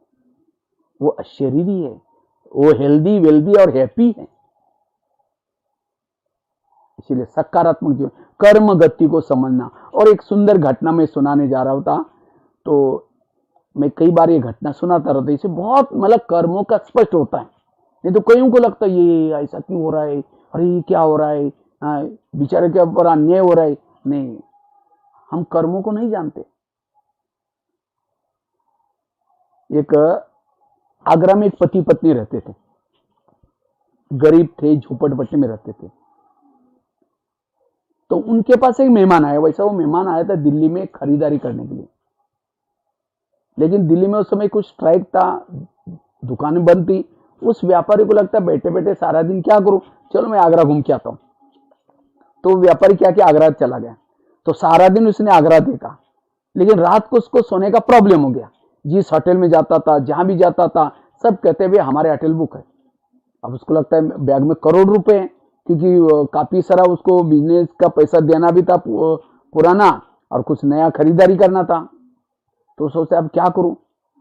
वो अशरीरी है, वो हेल्दी वेल्दी और हैप्पी है। इसीलिए सकारात्मक जीवन, कर्म गति को समझना। और एक सुंदर घटना मैं सुनाने जा रहा था, तो मैं कई बार ये घटना सुनाता रहता, इसे बहुत मतलब कर्मों का स्पष्ट होता है। नहीं तो कईयों को लगता है ये ऐसा क्यों हो रहा है, अरे ये क्या हो रहा है, बेचारे के ऊपर अन्याय हो रहा है। नहीं, हम कर्मों को नहीं जानते। एक आगरा में एक पति पत्नी रहते थे, गरीब थे, झोपड़पट्टी में रहते थे। तो उनके पास एक मेहमान आया, वैसा वो मेहमान आया था दिल्ली में खरीदारी करने के लिए। लेकिन दिल्ली में उस समय कुछ स्ट्राइक था, दुकानें बंद थी। उस व्यापारी को लगता बैठे बैठे सारा दिन क्या करूं, चलो मैं आगरा घूम के आता हूं। तो व्यापारी क्या किया, आगरा चला गया। तो सारा दिन उसने आगरा देखा, लेकिन रात को उसको सोने का प्रॉब्लम हो गया। जिस होटल में जाता था, जहां भी जाता था, सब कहते हुए हमारे होटल बुक है। अब उसको लगता है बैग में करोड़ रुपए हैं, क्योंकि काफी सारा उसको बिजनेस का पैसा देना भी था पुराना, और कुछ नया खरीदारी करना था। तो सोचते अब क्या करूं।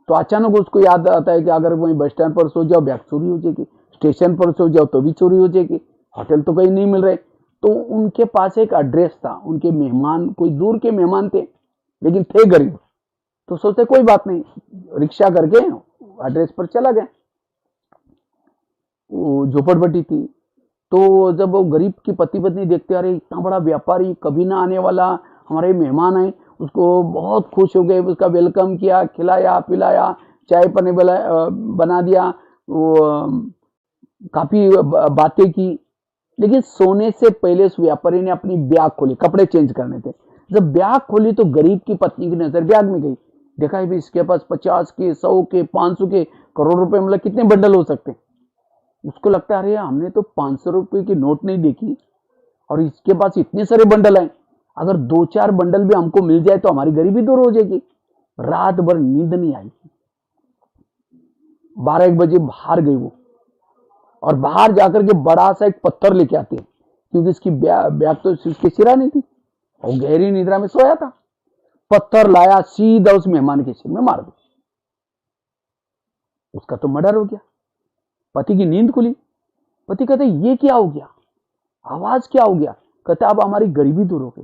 तो अचानक उसको याद आता है कि अगर वहीं बस स्टैंड पर सो जाओ बैग चोरी हो जाएगी, स्टेशन पर सो जाओ तो भी चोरी हो जाएगी, होटल तो कहीं नहीं मिल रहे। तो उनके पास एक एड्रेस था, उनके मेहमान कोई दूर के मेहमान थे लेकिन थे गरीब। तो सोचते कोई बात नहीं, रिक्शा करके एड्रेस पर चला गया। झोपड़पट्टी थी। तो जब वो गरीब की पति पत्नी देखते, अरे इतना बड़ा व्यापारी कभी ना आने वाला, हमारे मेहमान आए, उसको बहुत खुश हो गए, उसका वेलकम किया, खिलाया पिलाया, चाय पानी बना दिया, वो काफी बातें की। लेकिन सोने से पहले उस व्यापारी ने अपनी बैग खोली, कपड़े चेंज करने थे। जब बैग खोली तो गरीब की पत्नी की नजर बैग में गई। देखा है इसके पास 50 के, 100 के, 500 के, करोड़ रुपए, मतलब कितने बंडल हो सकते। उसको लगता है अरे हमने तो 500 रुपए की नोट नहीं देखी और इसके पास इतने सारे बंडल हैं, अगर 2-4 बंडल भी हमको मिल जाए तो हमारी गरीबी दूर हो जाएगी। रात भर नींद नहीं आई। 12-1 बजे बाहर गई वो, और बाहर जाकर के बड़ा सा एक पत्थर लेके आती है, क्योंकि इसकी बैग तो उसके सिरा नहीं थी और गहरी निद्रा में सोया था। पत्थर लाया, सीधा उस मेहमान के सिर में मार दिया। उसका तो मर्डर हो गया। पति की नींद खुली। पति कहते ये क्या हो गया, आवाज क्या हो गया। कहते अब हमारी गरीबी दूर हो गई।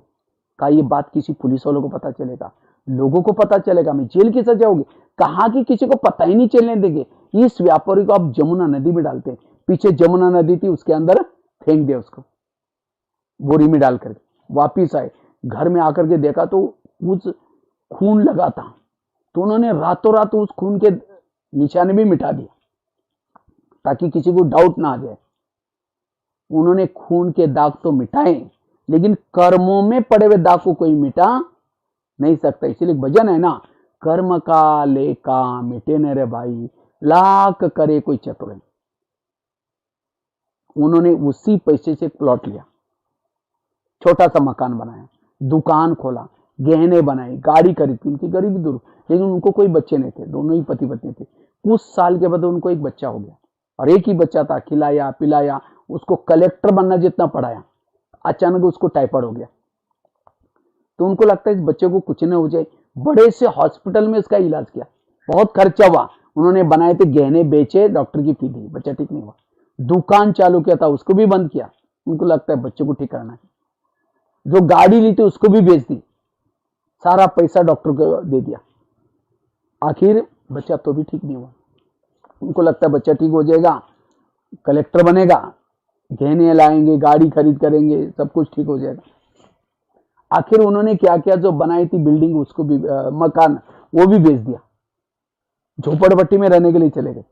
कहा ये बात किसी पुलिस वालों को पता चलेगा, लोगों को पता चलेगा, मैं जेल की सजा होगी। कहा कि किसी को पता ही नहीं चलने देंगे। इस व्यापारी को आप जमुना नदी में डालते हैं, पीछे जमुना नदी थी, उसके अंदर फेंक दिया उसको, बोरी में डाल करके। वापिस आए, घर में आकर के देखा तो उस खून लगा था। तो उन्होंने रातों रात उस खून के निशान भी मिटा दिया ताकि किसी को डाउट ना आ जाए। उन्होंने खून के दाग तो मिटाए, लेकिन कर्मों में पड़े हुए दाग को कोई मिटा नहीं सकता। इसीलिए भजन है ना, कर्म का लेका मिटे न रे भाई, लाख करे कोई चतुर। उन्होंने उसी पैसे से प्लॉट लिया, छोटा सा मकान बनाया, दुकान खोला, गहने बनाए, गाड़ी खरीदी। उनकी गरीबी दूर, लेकिन उनको कोई बच्चे नहीं थे, दोनों ही पति पत्नी थे। कुछ साल के बाद उनको एक बच्चा हो गया, और एक ही बच्चा था, खिलाया पिलाया, उसको कलेक्टर बनना जितना पढ़ाया। अचानक उसको टाइफाइड हो गया, तो उनको लगता है इस बच्चे को कुछ न हो जाए। बड़े से हॉस्पिटल में इसका इलाज किया, बहुत खर्चा हुआ। उन्होंने बनाए थे गहने, बेचे, डॉक्टर की फी दी, बच्चा ठीक नहीं हुआ। दुकान चालू किया था, उसको भी बंद किया। उनको लगता है बच्चे को ठीक करना है। जो गाड़ी ली थी उसको भी बेच दी, सारा पैसा डॉक्टर को दे दिया। आखिर बच्चा तो भी ठीक नहीं हुआ। उनको लगता है बच्चा ठीक हो जाएगा, कलेक्टर बनेगा, गहने लाएंगे, गाड़ी खरीद करेंगे, सब कुछ ठीक हो जाएगा। आखिर उन्होंने क्या किया, जो बनाई थी बिल्डिंग, उसको भी मकान, वो भी बेच दिया, झोपड़पट्टी में रहने के लिए चले गए।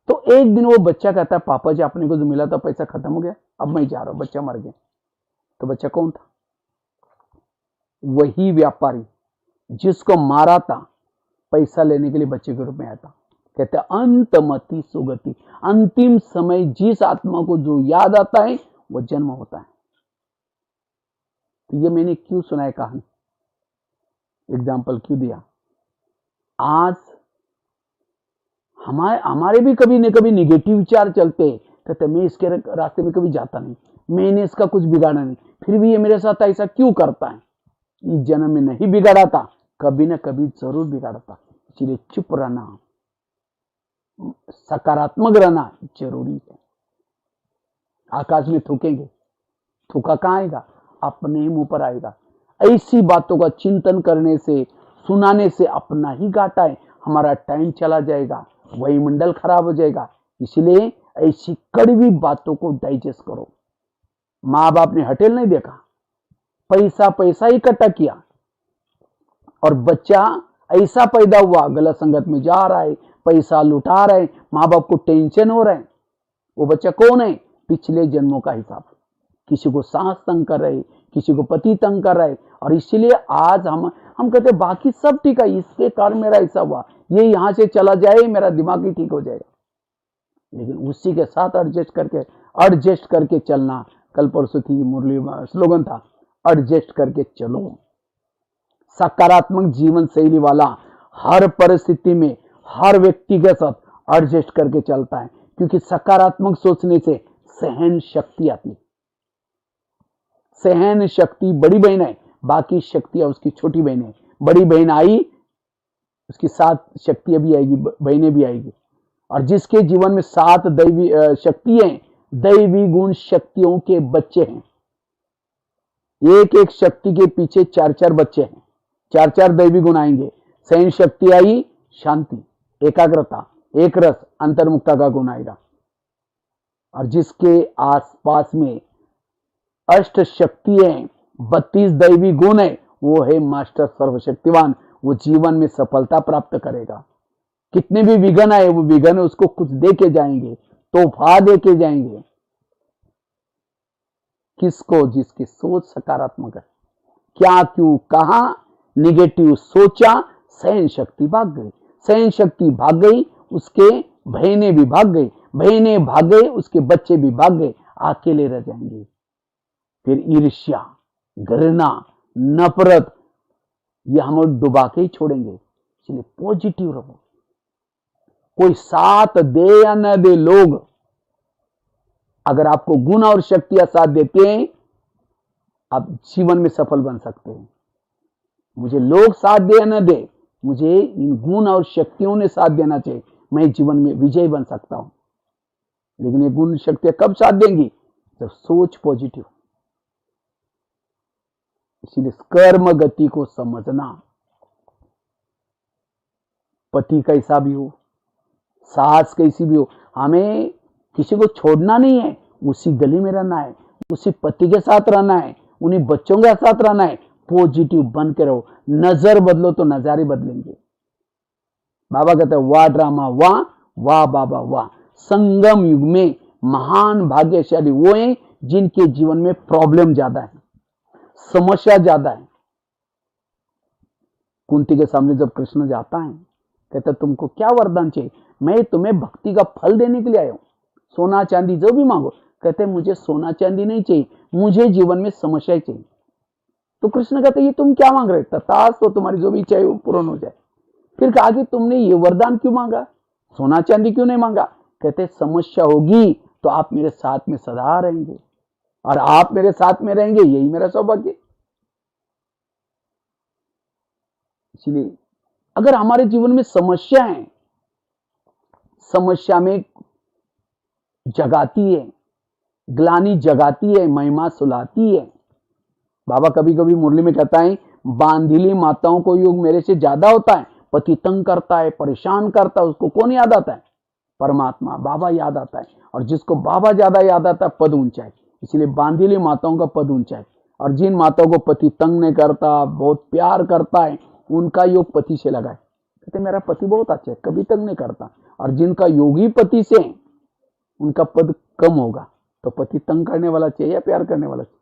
तो एक दिन वो बच्चा कहता है, पापा जी अपने को जो मिला था पैसा खत्म हो गया, अब मैं जा रहा हूं, बच्चा मर गया। तो बच्चा कौन था? वही व्यापारी जिसको मारा था, पैसा लेने के लिए बच्चे के रूप में आया था। कहते हैं अंतमति सुगति, अंतिम समय जिस आत्मा को जो याद आता है वो जन्म होता है। तो ये मैंने क्यों सुनाया कहानी, एग्जाम्पल क्यों दिया? आज हमारे भी कभी न कभी निगेटिव विचार चलते, कहते मैं इसके रास्ते में कभी जाता नहीं, मैंने इसका कुछ बिगाड़ा नहीं, फिर भी ये मेरे साथ ऐसा क्यों करता है? इस जन्म में नहीं बिगाड़ा था, कभी न कभी जरूर बिगाड़ता। इसलिए चुप रहना, सकारात्मक रहना जरूरी है। आकाश में थूकेंगे, थूका कहां आएगा? अपने ही मुंह पर आएगा। ऐसी बातों का चिंतन करने से, सुनाने से अपना ही घाटा है, हमारा टाइम चला जाएगा, वायुमंडल खराब हो जाएगा। इसलिए ऐसी कड़वी बातों को डाइजेस्ट करो। माँ बाप ने होटल नहीं देखा, पैसा पैसा इकट्ठा किया, और बच्चा ऐसा पैदा हुआ, गलत संगत में जा रहा है, पैसा लुटा रहा है, माँ बाप को टेंशन हो रहा है। वो बच्चा कौन है? पिछले जन्मों का हिसाब। किसी को सास तंग कर रहे, किसी को पति तंग कर रहे, और इसीलिए आज हम कहते बाकी सब ठीक है, इसके कारण मेरा ऐसा हुआ, ये यहां से चला जाए, मेरा दिमाग ही ठीक हो जाएगा। लेकिन उसी के साथ एडजस्ट करके चलना। कल परसों की मुरली स्लोगन था, एडजस्ट करके चलो। सकारात्मक जीवन शैली वाला हर परिस्थिति में, हर व्यक्ति के साथ एडजस्ट करके चलता है, क्योंकि सकारात्मक सोचने से सहन शक्ति आती है। सहन शक्ति बड़ी बहन है, बाकी शक्तियां उसकी छोटी बहन है। बड़ी बहन आई, उसकी 7 शक्तियां भी आएगी, बहनें भी आएगी। और जिसके जीवन में 7 दैवी शक्ति हैं, दैवी गुण शक्तियों के बच्चे हैं। एक एक शक्ति के पीछे 4-4 बच्चे हैं, 4-4 दैवी गुण आएंगे। सहन शक्ति आई, शांति, एकाग्रता, एक रस, अंतर्मुक्ता का गुण आएगा। और जिसके आसपास में 8 शक्ति है, 32 दैवी गुण है, वो है मास्टर सर्वशक्तिवान। वो जीवन में सफलता प्राप्त करेगा। कितने भी विघ्न आए, वो विघ्न उसको कुछ दे के जाएंगे, तोहफा दे के जाएंगे। किसको? जिसकी सोच सकारात्मक है। क्या, क्यों, कहां निगेटिव सोचा, सहन शक्ति भाग गई। सहन शक्ति भाग गई, उसके बहनें भी भाग गई, बहनें भाग गई, उसके बच्चे भी भाग गए, अकेले रह जाएंगे। फिर ईर्ष्या, घृणा, नफरत, ये हम डुबा के ही छोड़ेंगे। इसलिए पॉजिटिव रहो। कोई साथ दे या न दे, लोग अगर आपको गुण और शक्तियां साथ देते हैं, आप जीवन में सफल बन सकते हैं। मुझे लोग साथ दे या न दे, मुझे इन गुण और शक्तियों ने साथ देना चाहिए, मैं जीवन में विजयी बन सकता हूं। लेकिन ये गुण शक्तियां कब साथ देंगी? जब सोच पॉजिटिव। इसीलिए कर्म गति को समझना। पति कैसा भी हो, सास कैसी भी हो, हमें किसी को छोड़ना नहीं है, उसी गली में रहना है, उसी पति के साथ रहना है, उन्हीं बच्चों के साथ रहना है। पॉजिटिव बन के रहो। नजर बदलो तो नजारे बदलेंगे। बाबा कहते हैं वाह ड्रामा वाह, वाह बाबा वाह। संगम युग में महान भाग्यशाली वो हैं जिनके जीवन में प्रॉब्लम ज्यादा है, समस्या ज्यादा है। कुंती के सामने जब कृष्ण जाता है, कहता तुमको क्या वरदान चाहिए? मैं तुम्हें भक्ति का फल देने के लिए आया हूं, सोना चांदी जो भी मांगो। कहते मुझे सोना चांदी नहीं चाहिए, मुझे जीवन में समस्याएं चाहिए। तो कृष्ण कहते ये तुम क्या मांग रहे? तथास्तु, तो तुम्हारी जो भी चाहिए वो पूर्ण हो जाए। फिर कहा कि तुमने ये वरदान क्यों मांगा, सोना चांदी क्यों नहीं मांगा? कहते समस्या होगी तो आप मेरे साथ में सदा रहेंगे, और आप मेरे साथ में रहेंगे यही मेरा सौभाग्य। इसलिए अगर हमारे जीवन में समस्या है, समस्या में जगाती है, ग्लानि जगाती है, महिमा सुलाती है। बाबा कभी कभी मुरली में कहता है बांधिली माताओं को योग मेरे से ज्यादा होता है, पति तंग करता है, परेशान करता है, उसको कौन याद आता है? परमात्मा, बाबा याद आता है। और जिसको बाबा ज्यादा याद आता है पद ऊंचा है। इसलिए बांधिली माताओं का पद ऊंचा है। और जिन माताओं को पति तंग नहीं करता, बहुत प्यार करता है, उनका योग पति से लगा है। कहते मेरा पति बहुत अच्छा है, कभी तंग नहीं करता। और जिनका योगी पति से उनका पद कम होगा। तो पति तंग करने वाला चाहिए या प्यार करने वाला चाहिए?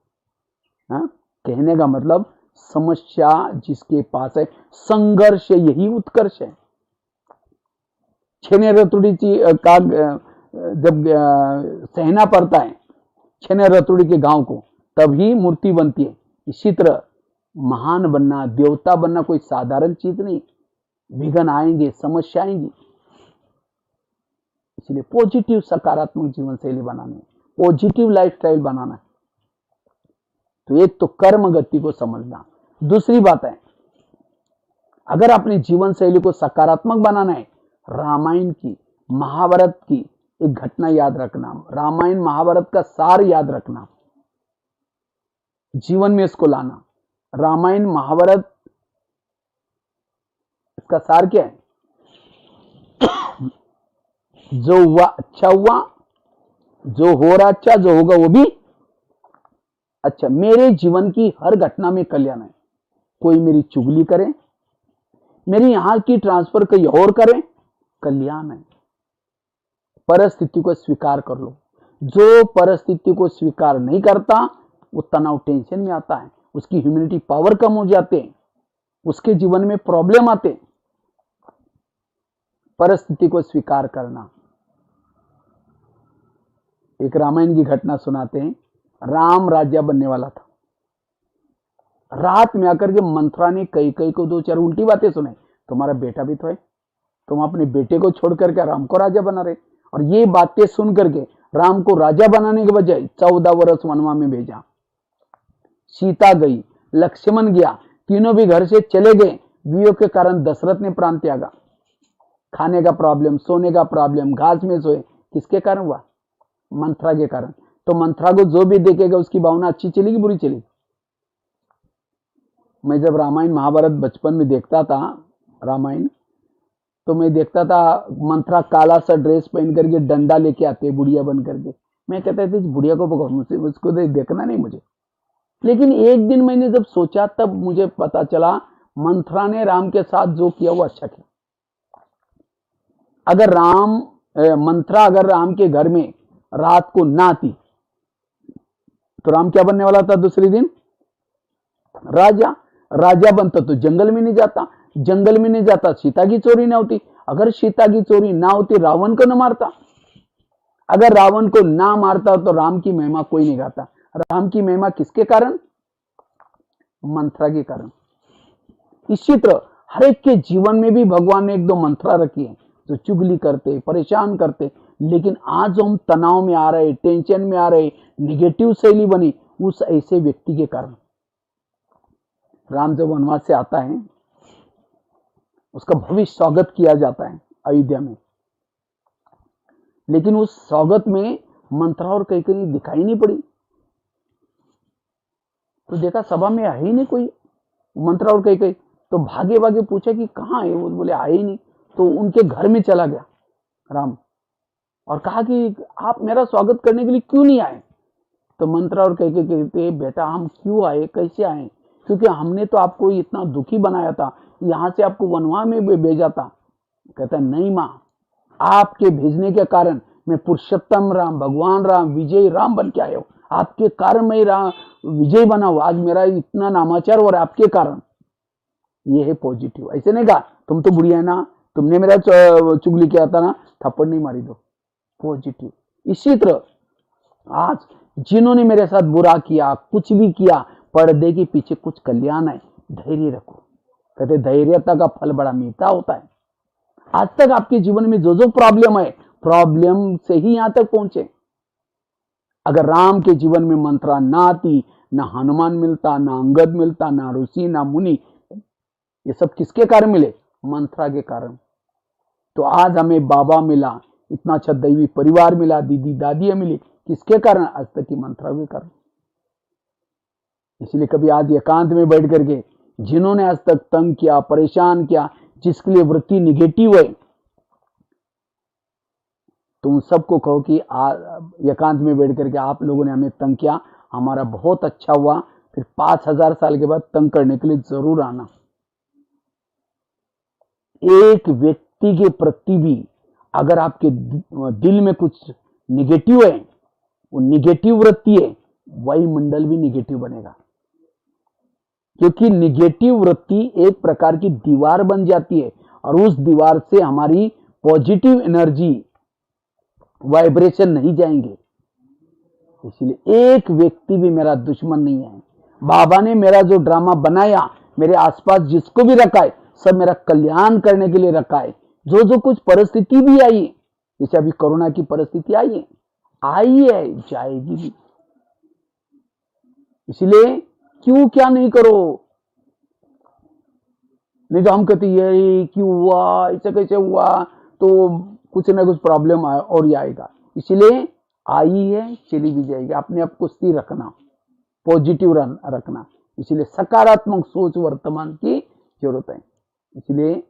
हाँ, कहने का मतलब समस्या जिसके पास है, संघर्ष यही उत्कर्ष है। छेने रतुड़ी का जब सहना पड़ता है छेने रतुड़ी के गांव को, तभी मूर्ति बनती है। इसी तरह महान बनना, देवता बनना कोई साधारण चीज नहीं। विघ्न आएंगे, समस्या आएंगी। इसलिए पॉजिटिव सकारात्मक जीवन शैली बनानी है, पॉजिटिव लाइफस्टाइल बनाना है। तो एक तो कर्म गति को समझना। दूसरी बात है, अगर अपनी जीवन शैली को सकारात्मक बनाना है, रामायण की, महाभारत की एक घटना याद रखना, रामायण महाभारत का सार याद रखना, जीवन में इसको लाना। रामायण महाभारत इसका सार क्या है? जो हुआ अच्छा हुआ, जो हो रहा अच्छा, जो होगा वो भी अच्छा। मेरे जीवन की हर घटना में कल्याण है। कोई मेरी चुगली करे, मेरी यहां की ट्रांसफर कहीं और करे, कल्याण है। परिस्थिति को स्वीकार कर लो। जो परिस्थिति को स्वीकार नहीं करता वो तनाव, टेंशन में आता है, उसकी ह्यूमैनिटी पावर कम हो जाते हैं, उसके जीवन में प्रॉब्लम आते हैं। परिस्थिति को स्वीकार करना। एक रामायण की घटना सुनाते हैं। राम राजा बनने वाला था। रात में आकर के मंथरा ने कई कई को दो चार उल्टी बातें सुनाई। तुम्हारा बेटा भी तो है, तुम अपने बेटे को छोड़ करके राम को राजा बना रहे। और ये बातें सुन करके राम को राजा बनाने के बजाय 14 वर्ष वनवास में भेजा। सीता गई, लक्ष्मण गया, तीनों भी घर से चले गए। वियोग के कारण दशरथ ने प्राण त्यागा। खाने का प्रॉब्लम, सोने का प्रॉब्लम, घास में सोए, किसके कारण हुआ? मंथरा के कारण। तो मंथरा को जो भी देखेगा उसकी भावना अच्छी चलेगी, बुरी चलेगी? मैं जब रामायण महाभारत बचपन में देखता था रामायण, तो मैं देखता था मंथरा काला सा ड्रेस पहन करके डंडा लेके आते बुढ़िया बन करके। मैं कहता था इस बुढ़िया को पकड़ो, उसको देखना नहीं मुझे। लेकिन एक दिन मैंने जब सोचा तब मुझे पता चला मंथरा ने राम के साथ जो किया वो अच्छा किया। अगर मंथरा अगर राम के घर में रात को ना आती तो राम क्या बनने वाला था? दूसरे दिन राजा। राजा बनता तो जंगल में नहीं जाता, जंगल में नहीं जाता सीता की चोरी ना होती, अगर सीता की चोरी ना होती रावण को न मारता, अगर रावण को ना मारता तो राम की महिमा कोई नहीं गाता। राम की महिमा किसके कारण? मंथरा के कारण। इसी तरह हर एक के जीवन में भी भगवान ने एक दो मंत्रा रखी है जो चुगली करते, परेशान करते। लेकिन आज जो हम तनाव में आ रहे, टेंशन में आ रहे, निगेटिव शैली बनी, उस ऐसे व्यक्ति के कारण। राम जब वनवास से आता है उसका भव्य स्वागत किया जाता है अयोध्या में। लेकिन उस स्वागत में मंत्रा और कहीं कहीं दिखाई नहीं पड़ी। तो देखा सभा में है ही नहीं कोई मंत्रा और कहीं कहीं। तो भागे भागे पूछा कि कहाँ है वो? बोले आए ही नहीं। तो उनके घर में चला गया राम और कहा कि आप मेरा स्वागत करने के लिए क्यों नहीं आए? तो मंत्रा और कहीं कहते बेटा हम क्यों आए, कैसे आए? क्योंकि हमने तो आपको इतना दुखी बनाया था, यहां से आपको वनवास में भेजा था, कहता है नहीं माँ, आपके भेजने के कारण मैं पुरुषोत्तम राम, भगवान राम, विजय राम बन के आया हूं। आपके कारण मैं राम विजय बना हूं। आज मेरा इतना नामाचार हो रहा है आपके कारण। ये है पॉजिटिव। ऐसे नहीं कहा तुम तो बुढ़िया है ना, तुमने मेरा चुगली किया था ना, थप्पड़ नहीं मारी दो। पॉजिटिव। इसी तरह आज जिन्होंने मेरे साथ बुरा किया, कुछ भी किया, पर्दे के पीछे कुछ कल्याण है, धैर्य रखो। कहते धैर्यता का फल बड़ा मीठा होता है। आज तक आपके जीवन में जो जो प्रॉब्लम है, प्रॉब्लम से ही यहां तक पहुंचे। अगर राम के जीवन में मंत्रा ना आती, ना हनुमान मिलता, ना अंगद मिलता, ना ऋषि, ना मुनि, ये सब किसके कारण मिले? मंत्रा के कारण। तो आज हमें बाबा मिला, इतना अच्छा दैवी परिवार मिला, दीदी दादियां मिली, किसके कारण? आज तक की मंत्रा के कारण। इसलिए कभी आज एकांत में बैठ करके जिन्होंने आज तक तंग किया, परेशान किया, जिसके लिए वृत्ति निगेटिव है, तुम सबको कहो कि एकांत में बैठ करके आप लोगों ने हमें तंग किया, हमारा बहुत अच्छा हुआ, फिर 5000 साल के बाद तंग करने के लिए जरूर आना। एक व्यक्ति के प्रति भी अगर आपके दिल में कुछ निगेटिव है, वो निगेटिव वृत्ति है, वायुमंडल भी निगेटिव बनेगा। क्योंकि निगेटिव वृत्ति एक प्रकार की दीवार बन जाती है और उस दीवार से हमारी पॉजिटिव एनर्जी, वाइब्रेशन नहीं जाएंगे। इसलिए एक व्यक्ति भी मेरा दुश्मन नहीं है। बाबा ने मेरा जो ड्रामा बनाया, मेरे आसपास जिसको भी रखा है, सब मेरा कल्याण करने के लिए रखा है। जो जो कुछ परिस्थिति भी आई, जैसे अभी कोरोना की परिस्थिति आई है, जाएगी भी। इसलिए क्यों क्या नहीं करो। नहीं तो हम कहते ये क्यों हुआ, ऐसे कैसे हुआ, तो कुछ ना कुछ प्रॉब्लम और ही आएगा। इसलिए आई है, चली भी जाएगी। अपने आप को स्थिर रखना, पॉजिटिव रखना। इसलिए सकारात्मक सोच वर्तमान की जरूरत है। इसलिए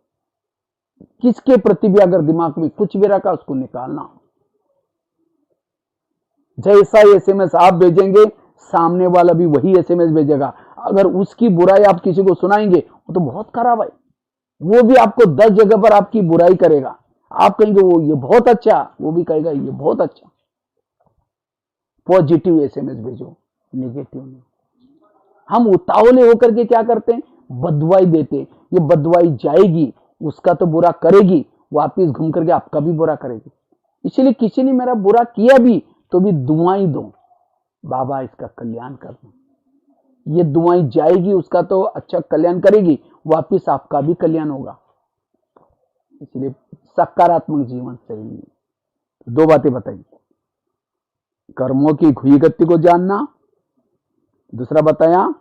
किसके प्रति भी अगर दिमाग में कुछ भी रखा, उसको निकालना। जैसा एसएमएस आप भेजेंगे, सामने वाला भी वही एसएमएस भेजेगा। अगर उसकी बुराई आप किसी को सुनाएंगे, वो तो बहुत खराब है, वो भी आपको 10 जगह पर आपकी बुराई करेगा। आप कहेंगे वो ये बहुत अच्छा, वो भी कहेगा ये बहुत अच्छा। पॉजिटिव एसएमएस भेजो, नेगेटिव नहीं। हम उतावले होकर के क्या करते हैं? बदवाई देते। ये बदवाई जाएगी, उसका तो बुरा करेगी, वापिस घूम करके आपका भी बुरा करेगी। इसलिए किसी ने मेरा बुरा किया भी तो भी दुआई दो, बाबा इसका कल्याण कर दो। ये दुआई जाएगी, उसका तो अच्छा कल्याण करेगी, वापिस आपका भी कल्याण होगा। इसलिए सकारात्मक जीवन चाहिए। 2 बातें बताई, कर्मों की घुई गति को जानना, दूसरा बताया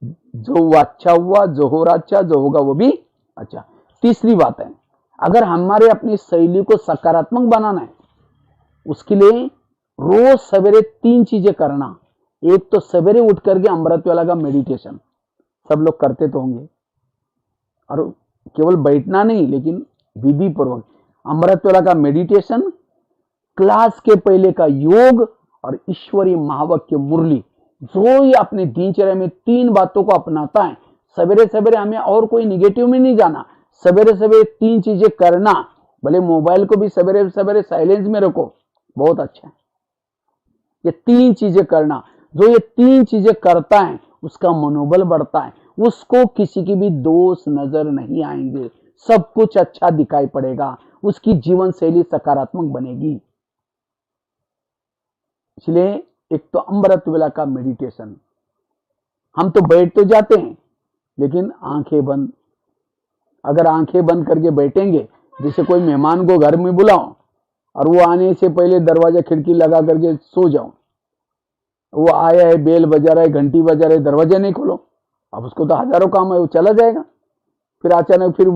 जो अच्छा हुआ, जो हो रहा अच्छा, जो होगा वो भी अच्छा। तीसरी बात है, अगर हमारे अपनी शैली को सकारात्मक बनाना है, उसके लिए रोज सवेरे 3 चीजें करना। एक तो सवेरे उठ करके अमृत वाला का मेडिटेशन, सब लोग करते तो होंगे, और केवल बैठना नहीं लेकिन विधि पूर्वक अमृत वाला का मेडिटेशन, क्लास के पहले का योग और ईश्वरीय महावाक्य मुरली। जो ही अपने दिनचर्या में 3 बातों को अपनाता है, सवेरे सवेरे हमें और कोई निगेटिव में नहीं जाना, सवेरे सवेरे 3 चीजें करना। भले मोबाइल को भी सवेरे सवेरे साइलेंस में रखो, बहुत अच्छा है। ये 3 चीजें करना, जो ये 3 चीजें करता है उसका मनोबल बढ़ता है, उसको किसी की भी दोष नजर नहीं आएंगे, सब कुछ अच्छा दिखाई पड़ेगा, उसकी जीवन शैली सकारात्मक बनेगी। इसलिए एक तो अमृत वेला का मेडिटेशन। हम तो बैठ तो जाते हैं लेकिन आंखें बंद। अगर आंखें बंद करके बैठेंगे, जैसे कोई मेहमान को घर में बुलाओ और वो आने से पहले दरवाजा खिड़की लगा करके सो जाओ, वो आया है, बेल बजा रहा है, घंटी बजा रहा है, दरवाजा नहीं खोलो, अब उसको तो हजारों काम है, वो चला जाएगा। फिर अचानक फिर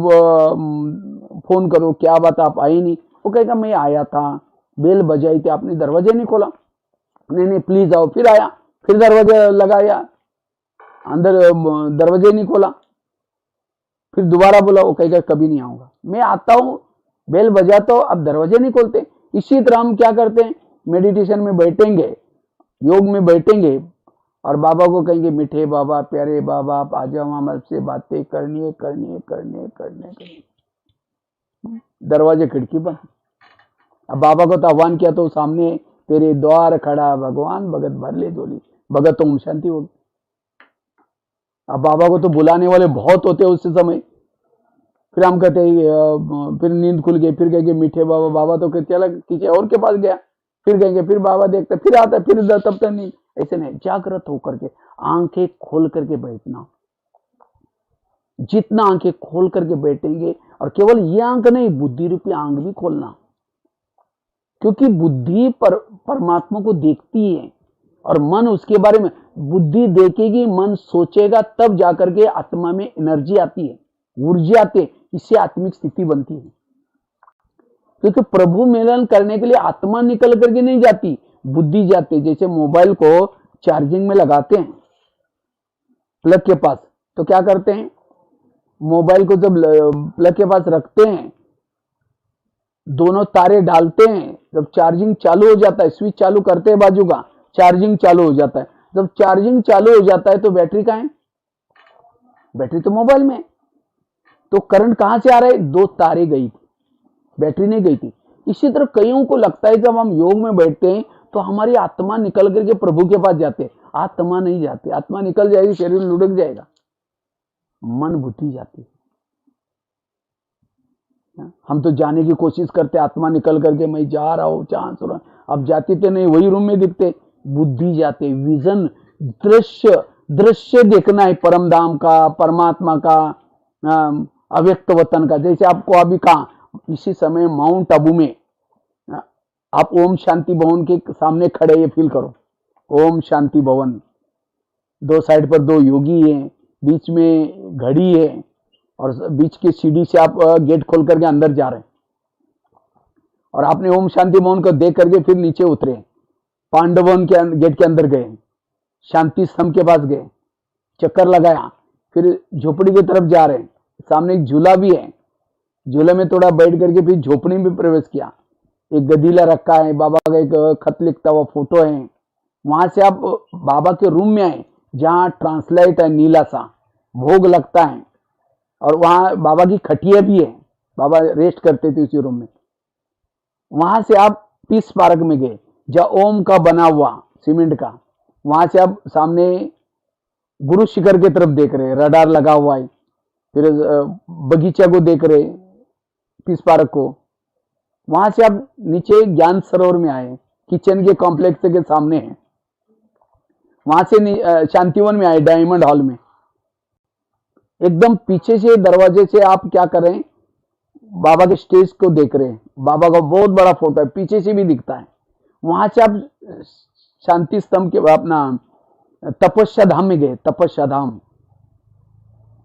फोन करो, क्या बात आप आई नहीं? वो कहेगा मैं आया था, बेल बजाई थी, आपने दरवाजा नहीं खोला। नहीं प्लीज आओ। फिर आया, फिर दरवाजा लगाया, अंदर दरवाजे नहीं खोला, फिर दोबारा बोला, वो कहेगा कभी नहीं आऊंगा। मैं आता हूं, बेल बजाता हूं, अब दरवाजे नहीं खोलते। इसी तरह हम क्या करते हैं, मेडिटेशन में बैठेंगे, योग में बैठेंगे और बाबा को कहेंगे मीठे बाबा, प्यारे बाबा, आप आ जाओ, हम आपसे बातें करनी है। दरवाजे खिड़की बंद। अब बाबा को तो आह्वान किया तो सामने तेरे द्वार खड़ा भगवान, भगत भर ले झोली, भगत तो ओम शांति होगी। अब बाबा को तो बुलाने वाले बहुत होते उस समय। फिर हम कहते फिर नींद खुल गई, फिर कहेंगे मीठे बाबा, बाबा तो चला किसी और के पास गया, फिर कहेंगे फिर बाबा देखते, फिर आता, फिर तब तक नींद। ऐसे नहीं, जागृत होकर के आंखें खोल करके बैठना। जितना आंखें खोल करके बैठेंगे, और केवल ये आंख नहीं, बुद्धि रूपी आंख भी खोलना, क्योंकि बुद्धि परमात्मा को देखती है और मन उसके बारे में, बुद्धि देखेगी, मन सोचेगा, तब जाकर के आत्मा में एनर्जी आती है, ऊर्जा आती है, इससे आत्मिक स्थिति बनती है। क्योंकि प्रभु मिलन करने के लिए आत्मा निकल करके नहीं जाती, बुद्धि जाती है। जैसे मोबाइल को चार्जिंग में लगाते हैं प्लग के पास, तो क्या करते हैं, मोबाइल को जब प्लग के पास रखते हैं, दोनों तारे डालते हैं, जब चार्जिंग चालू हो जाता है, स्विच चालू करते हैं बाजू का, चार्जिंग चालू हो जाता है। जब चार्जिंग चालू हो जाता है तो बैटरी कहाँ है, बैटरी तो मोबाइल में है, तो करंट कहां से आ रहा है, दो तारे गई थी, बैटरी नहीं गई थी। इसी तरह कईयों को लगता है जब हम योग में बैठते हैं तो हमारी आत्मा निकल करके प्रभु के पास जाते हैं। आत्मा नहीं जाती, आत्मा निकल जाएगी, शरीर लुढ़क जाएगा, मन बुद्धि जाती है। हम तो जाने की कोशिश करते, आत्मा निकल करके मैं जा रहा हूं, चांस हो रहा, अब जाती तो नहीं, वही रूम में दिखते, बुद्धि जाते। विजन, दृश्य देखना है परम धाम का, परमात्मा का, अव्यक्त वतन का। जैसे आपको अभी कहा, इसी समय माउंट आबू में आप ओम शांति भवन के सामने खड़े, ये फील करो, ओम शांति भवन, दो साइड पर दो योगी हैं, बीच में घड़ी है, और बीच की सीढ़ी से आप गेट खोल करके अंदर जा रहे हैं, और आपने ओम शांति भवन को देख करके फिर नीचे उतरे, पांडवन के गेट के अंदर गए, शांति स्तंभ के पास गए, चक्कर लगाया, फिर झोपड़ी की तरफ जा रहे हैं, सामने एक झूला भी है, झूले में थोड़ा बैठ करके फिर झोपड़ी में प्रवेश किया, एक गदीला रखा है, बाबा का एक खत लिखता हुआ फोटो है। वहां से आप बाबा के रूम में आए, जहां ट्रांसलाइट है नीला सा, भोग लगता है, और वहां बाबा की खटिया भी है, बाबा रेस्ट करते थे उसी रूम में। वहां से आप पीस पार्क में गए, जहां ओम का बना हुआ सीमेंट का, वहां से आप सामने गुरु शिखर की तरफ देख रहे, रडार लगा हुआ है, फिर बगीचा को देख रहे, पीस पार्क को। वहां से आप नीचे ज्ञान सरोवर में आए, किचन के कॉम्प्लेक्स के सामने है, वहां से शांतिवन में आए, डायमंड हॉल में। एकदम पीछे से दरवाजे से आप क्या कर रहे हैं, बाबा के स्टेज को देख रहे हैं, बाबा का बहुत बड़ा फोटो है, पीछे से भी दिखता है। वहां से आप शांति स्तंभ के अपना तपस्या धाम में गए, तपस्या धाम।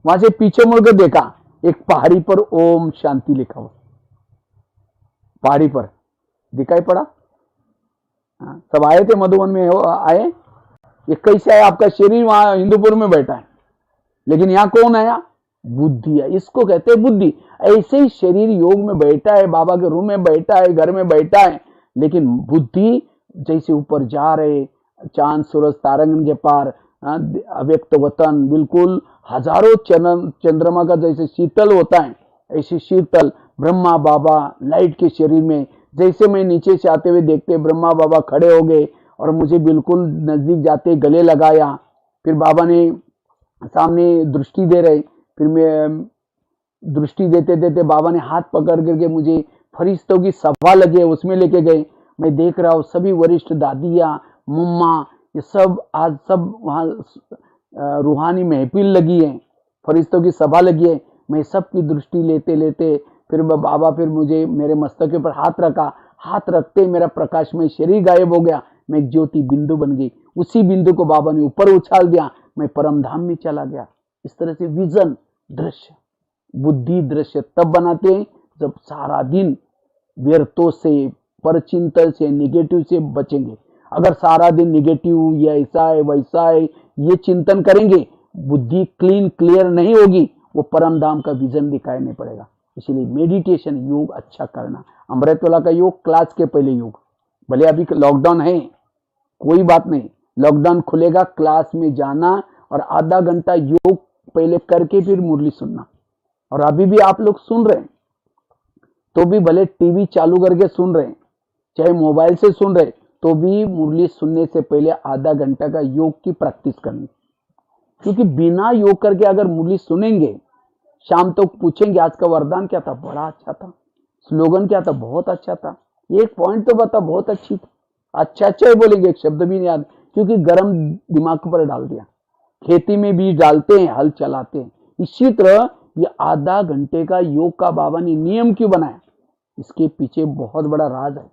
वहां से पीछे मुड़कर देखा, एक पहाड़ी पर ओम शांति लिखा हुआ, पहाड़ी पर दिखाई पड़ा। सब आए थे मधुबन में, आए, ये कैसे आया, आपका शरीर वहां हिंदूपुर में बैठा है, लेकिन यहां कौन आया, बुद्धि है, इसको कहते हैं बुद्धि। ऐसे ही शरीर योग में बैठा है, बाबा के रूम में बैठा है, घर में बैठा है, लेकिन बुद्धि जैसे ऊपर जा रहे, चांद सूरज तारंगन के पार, अव्यक्त वतन, बिल्कुल हजारों चंद्रमा का जैसे शीतल होता है, ऐसे शीतल ब्रह्मा बाबा लाइट के शरीर में। जैसे मैं नीचे से आते हुए देखते, ब्रह्मा बाबा खड़े हो गए और मुझे बिल्कुल नजदीक जाते गले लगाया, फिर बाबा ने सामने दृष्टि दे रहे, फिर मैं दृष्टि देते देते बाबा ने हाथ पकड़ करके मुझे फरिश्तों की सभा लगे, उसमें लेके गए। मैं देख रहा हूँ सभी वरिष्ठ दादियाँ, मम्मा, ये सब आज सब वहाँ रूहानी महफिल लगी है, फरिश्तों की सभा लगी है। मैं सबकी दृष्टि लेते लेते फिर बाबा फिर मुझे मेरे मस्तक के ऊपर हाथ रखा, हाथ रखते मेरा प्रकाशमय शरीर गायब हो गया, मैं एक ज्योति बिंदु बन गई। उसी बिंदु को बाबा ने ऊपर उछाल दिया, मैं परम धाम में चला गया। इस तरह से विजन, दृश्य, बुद्धि दृश्य तब बनाते हैं जब सारा दिन व्यर्थों से, परचिंतन से, निगेटिव से बचेंगे। अगर सारा दिन निगेटिव, ये ऐसा है वैसा है, ये चिंतन करेंगे, बुद्धि क्लीन क्लियर नहीं होगी, वो परम धाम का विजन दिखाई नहीं पड़ेगा। इसलिए मेडिटेशन, योग अच्छा करना। अमृतवाला का योग क्लास के पहले योग, भले अभी लॉकडाउन है कोई बात नहीं, लॉकडाउन खुलेगा, क्लास में जाना और आधा घंटा योग पहले करके फिर मुरली सुनना। और अभी भी आप लोग सुन रहे हैं तो भी भले टीवी चालू करके सुन रहे हैं, चाहे मोबाइल से सुन रहे, तो भी मुरली सुनने से पहले आधा घंटा का योग की प्रैक्टिस करनी। क्योंकि बिना योग करके अगर मुरली सुनेंगे, शाम तक तो पूछेंगे आज का वरदान क्या था, बड़ा अच्छा था, स्लोगन क्या था, बहुत अच्छा था, एक पॉइंट तो बता, बहुत अच्छी थी, अच्छा ही बोलेंगे, एक शब्द भी नहीं याद, क्योंकि गर्म दिमाग पर डाल दिया। खेती में बीज डालते हैं, हल चलाते हैं। इसी तरह ये आधा घंटे का योग का बाबा ने नियम क्यों बनाया, इसके पीछे बहुत बड़ा राज है,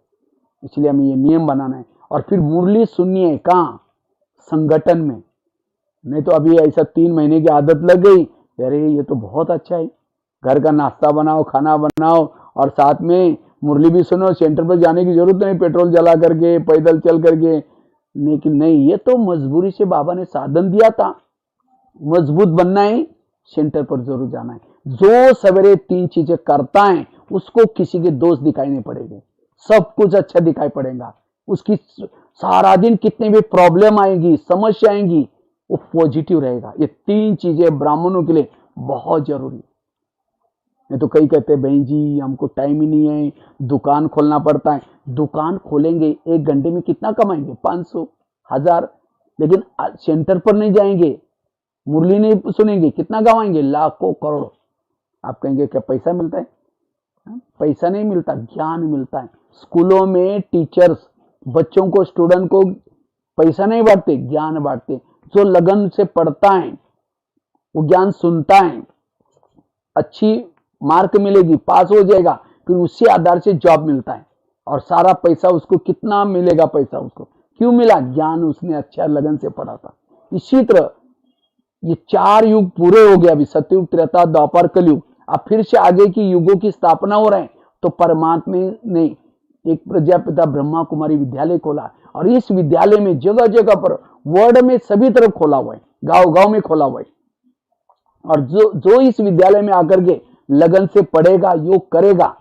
इसलिए हमें ये नियम बनाना है। और फिर मुरली सुनिए कहाँ, संगठन में, नहीं तो अभी ऐसा 3 महीने की आदत लग गई, अरे ये तो बहुत अच्छा है, घर का नाश्ता बनाओ, खाना बनाओ और साथ में मुरली भी सुनो, सेंटर पर जाने की जरूरत नहीं, पेट्रोल जला करके, पैदल चल करके। लेकिन नहीं, ये तो मजबूरी से बाबा ने साधन दिया था, मजबूत बनना है, सेंटर पर जरूर जाना है। जो सवेरे 3 चीजें करता है उसको किसी के दोष दिखाई नहीं पड़ेंगे, सब कुछ अच्छा दिखाई पड़ेगा। उसकी सारा दिन कितने भी प्रॉब्लम आएंगी, समस्या आएंगी, वो पॉजिटिव रहेगा। ये 3 चीजें ब्राह्मणों के लिए बहुत जरूरी है। नहीं तो कई कहते हैं बहन जी हमको टाइम ही नहीं है, दुकान खोलना पड़ता है। दुकान खोलेंगे 1 घंटे में कितना कमाएंगे, 500, 1000, लेकिन सेंटर पर नहीं जाएंगे, मुरली नहीं सुनेंगे, कितना कमाएंगे, लाखों करोड़। आप कहेंगे क्या पैसा मिलता है? पैसा नहीं मिलता, ज्ञान मिलता है। स्कूलों में टीचर्स बच्चों को, स्टूडेंट को पैसा नहीं बांटते, ज्ञान बांटते। जो लगन से पढ़ता है वो ज्ञान सुनता है, अच्छी मार्क मिलेगी, पास हो जाएगा, फिर उसी आधार से जॉब मिलता है और सारा पैसा उसको, कितना मिलेगा पैसा उसको, क्यों मिला, ज्ञान उसने अच्छा लगन से पढ़ा था। इसी तरह ये 4 युग पूरे हो गए, अभी सतयुग, त्रेता, द्वापर, कलयुग। अब फिर से आगे की युगों की स्थापना हो रहे हैं। तो परमात्मा ने एक प्रजापिता ब्रह्मा कुमारी विद्यालय खोला और इस विद्यालय में जगह जगह पर, वर्ल्ड में सभी तरफ खोला हुआ है, गांव गांव में खोला हुआ है। और जो इस विद्यालय में आकर के लगन से पढ़ेगा, योग करेगा,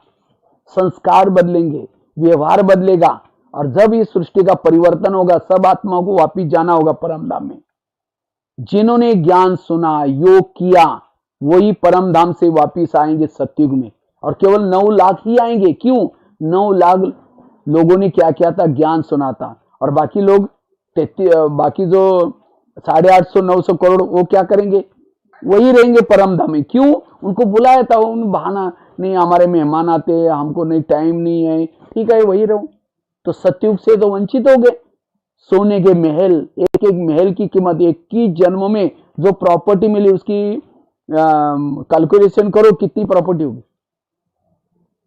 संस्कार बदलेंगे, व्यवहार बदलेगा और जब इस सृष्टि का परिवर्तन होगा, सब आत्माओं को वापिस जाना होगा परम धाम में। जिन्होंने ज्ञान सुना, योग किया, वही परम धाम से वापिस आएंगे सतयुग में। और केवल 9 लाख ही आएंगे। क्यों? 9 लाख लोगों ने क्या किया था, ज्ञान सुना था, और बाकी लोग बाकी जो 850 900 करोड़ वो क्या करेंगे, वही रहेंगे परम धाम में। क्यों? उनको बुलाया था, उन बहाना नहीं, हमारे मेहमान आते हैं, हमको नहीं, टाइम नहीं है, ठीक है वही रहो। तो सतयुग से तो वंचित हो गए। सोने के महल, एक एक महल की कीमत, 21 जन्मों में जो प्रॉपर्टी मिली उसकी कैलकुलेशन करो कितनी प्रॉपर्टी होगी।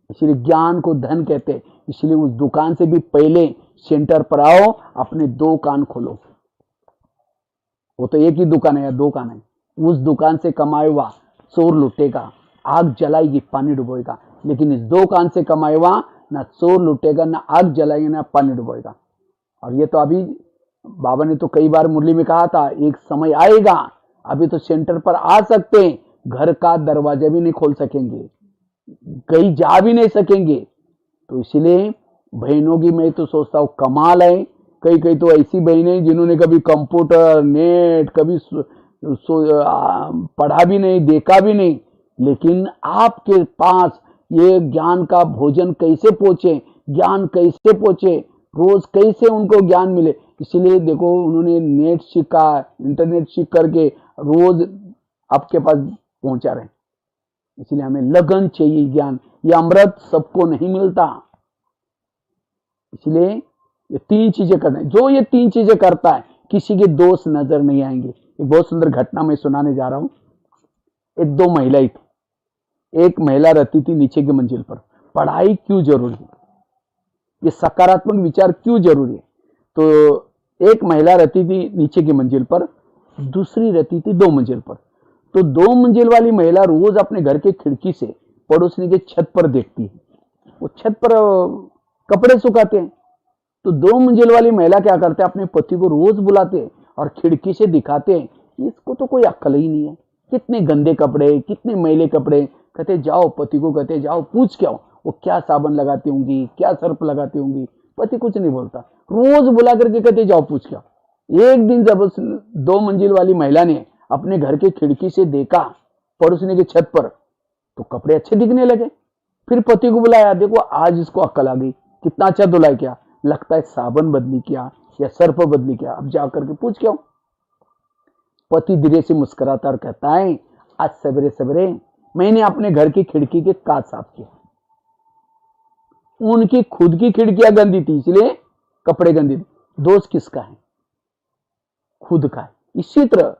इसलिए ज्ञान को धन कहते हैं। इसलिए उस दुकान से भी पहले सेंटर पर आओ, अपने 2 कान खोलो। वो तो एक ही दुकान है या 2 कान है, उस दुकान से कमाए हुआ चोर लुटेगा, आग जलाएगी, पानी डुबोएगा। लेकिन इस 2 कान से कमाए हुआ ना चोर लुटेगा, ना आग जलाएगा, ना पानी डुबोएगा। और ये तो अभी बाबा ने तो कई बार मुरली में कहा था, एक समय आएगा, अभी तो सेंटर पर आ सकते हैं, घर का दरवाजा भी नहीं खोल सकेंगे, कहीं जा भी नहीं सकेंगे। तो इसलिए बहनों की मैं तो सोचता हूँ कमाल है। कई कई तो ऐसी बहनें जिन्होंने कभी कंप्यूटर, नेट कभी पढ़ा भी नहीं, देखा भी नहीं, लेकिन आपके पास ये ज्ञान का भोजन कैसे पहुंचे, ज्ञान कैसे पहुंचे, रोज कैसे उनको ज्ञान मिले। इसीलिए देखो उन्होंने नेट सीखा, इंटरनेट सीख करके रोज आपके पास पहुंचा रहे। इसलिए हमें लगन चाहिए, ज्ञान, ये अमृत सबको नहीं मिलता। इसलिए ये 3 चीजें करना है। जो ये 3 चीजें करता है किसी के दोष नजर नहीं आएंगे। एक बहुत सुंदर घटना मैं सुनाने जा रहा हूं। एक 2 महिलाएं थी। एक महिला रहती थी नीचे की मंजिल पर। पढ़ाई क्यों जरूरी है, ये सकारात्मक विचार क्यों जरूरी है? तो एक महिला रहती थी नीचे की मंजिल पर, दूसरी रहती थी 2 मंजिल पर। तो 2 मंजिल वाली महिला रोज अपने घर के खिड़की से पड़ोसनी के छत पर देखती है। वो छत पर कपड़े सुखाते हैं। तो 2 मंजिल वाली महिला क्या करते हैं, अपने पति को रोज बुलाते हैं और खिड़की से दिखाते हैं, इसको तो कोई अक्ल ही नहीं है, कितने गंदे कपड़े, कितने मैले कपड़े। कहते जाओ, पति को कहते जाओ पूछ के आओ, वो क्या साबुन लगाती होंगी, क्या सर्फ लगाती होंगी। पति कुछ नहीं बोलता, रोज बुला करके कहते जाओ पूछ के आओ। एक दिन जब उस 2 मंजिल वाली महिला ने अपने घर के खिड़की से देखा पड़ोसने की छत पर, तो कपड़े अच्छे दिखने लगे। फिर पति को बुलाया, देखो आज इसको अक्ल आ गई, कितना अच्छा धुलाई किया, लगता है साबुन बदली क्या या सर्फ बदली क्या, अब जाकर के पूछ क्यों। पति धीरे से मुस्कुराता और कहता है, आज सवेरे सवेरे मैंने अपने घर की खिड़की के कांच साफ किया। उनकी खुद की खिड़कियां गंदी थी इसलिए कपड़े गंदे थे। दोष किसका है? खुद का है। इसी तरह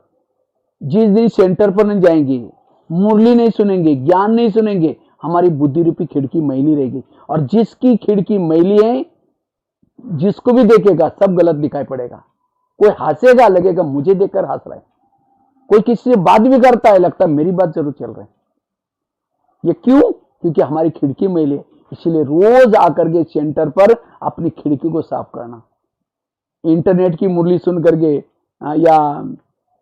जिस दिन सेंटर पर नहीं जाएंगे, मुरली नहीं सुनेंगे, ज्ञान नहीं सुनेंगे, हमारी बुद्धि रूपी खिड़की मैली रहेगी। और जिसकी खिड़की मैली है, जिसको भी देखेगा सब गलत दिखाई पड़ेगा। कोई हंसेगा, लगेगा मुझे देखकर हंस रहा है। कोई किसी से बात भी करता है, लगता है मेरी बात जरूर चल रही है। ये क्यों? क्योंकि हमारी खिड़की मैली है। इसलिए रोज आकर के सेंटर पर अपनी खिड़की को साफ करना। इंटरनेट की मुरली सुन करके या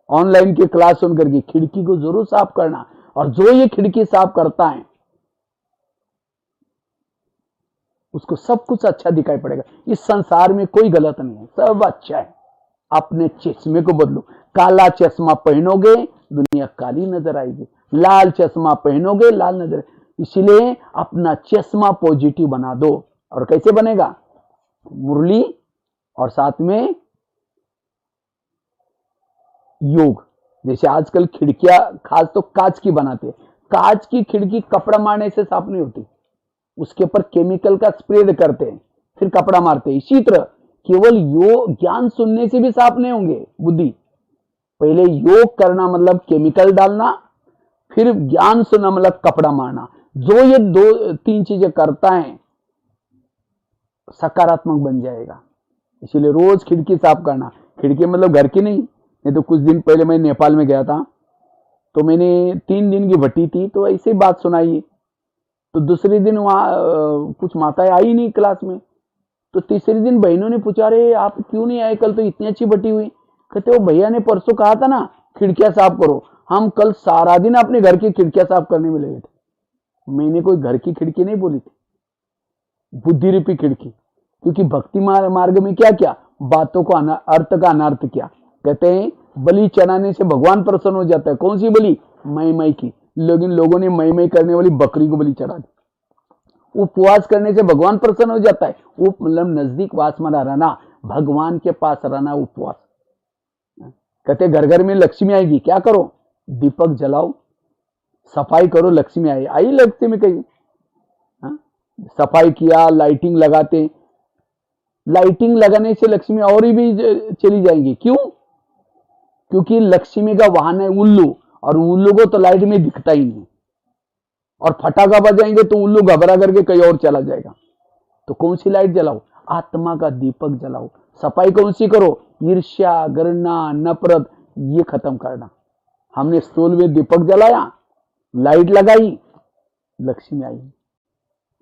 ऑनलाइन की क्लास सुन करके खिड़की को जरूर साफ करना। और जो ये खिड़की साफ करता है उसको सब कुछ अच्छा दिखाई पड़ेगा। इस संसार में कोई गलत नहीं है, सब अच्छा है। अपने चश्मे को बदलो। काला चश्मा पहनोगे दुनिया काली नजर आएगी, लाल चश्मा पहनोगे लाल नजर। इसलिए अपना चश्मा पॉजिटिव बना दो। और कैसे बनेगा? मुरली और साथ में योग। जैसे आजकल खिड़कियां खास तो कांच की बनाते हैं। कांच की खिड़की कपड़ा मारने से साफ नहीं होती, उसके ऊपर केमिकल का स्प्रे करते हैं, फिर कपड़ा मारते हैं। इसी तरह केवल योग ज्ञान सुनने से भी साफ नहीं होंगे बुद्धि। पहले योग करना मतलब केमिकल डालना, फिर ज्ञान सुनना मतलब कपड़ा मारना। जो ये दो तीन चीजें करता है सकारात्मक बन जाएगा। इसीलिए रोज खिड़की साफ करना। खिड़की मतलब घर की नहीं तो कुछ दिन पहले मैं नेपाल में गया था, तो मैंने 3 दिन की भट्टी थी, तो ऐसे ही बात सुनाई। तो दूसरे दिन वहां कुछ माताएं आई नहीं क्लास में, तो तीसरे दिन बहनों ने पूछा, अरे आप क्यों नहीं आए, कल तो इतनी अच्छी भट्टी हुई। कहते वो भैया ने परसों कहा था ना खिड़कियां साफ करो, हम कल सारा दिन अपने घर की खिड़कियां साफ करने में लगे थे। मैंने कोई घर की खिड़की नहीं बोली थी, बुद्धि रूपी खिड़की। क्योंकि भक्ति मार्ग में क्या क्या बातों को अर्थ का अनर्थ किया। कहते हैं बलि चढ़ाने से भगवान प्रसन्न हो जाता है। कौन सी बलि? मई की। लेकिन लोगों ने मई करने वाली बकरी को बलि चढ़ा दी। उपवास करने से भगवान प्रसन्न हो जाता है। वो मतलब नजदीक वास में रहना, भगवान के पास रहना उपवास। कहते घर घर में लक्ष्मी आएगी, क्या करो? दीपक जलाओ, सफाई करो, लक्ष्मी आई लक्ष्मी कहीं। सफाई किया, लाइटिंग लगाते, लाइटिंग लगाने से लक्ष्मी और भी चली जाएंगी। क्यों? क्योंकि लक्ष्मी का वाहन है उल्लू, और उल्लू को तो लाइट में दिखता ही नहीं, और फटाका बजाएंगे तो उल्लू घबरा करके कहीं और चला जाएगा। तो कौन सी लाइट जलाओ? आत्मा का दीपक जलाओ। सफाई कौन सी करो? ईर्ष्या, घृणा, नफरत ये खत्म करना। हमने स्टूल में दीपक जलाया, लाइट लगाई, लक्ष्मी आई।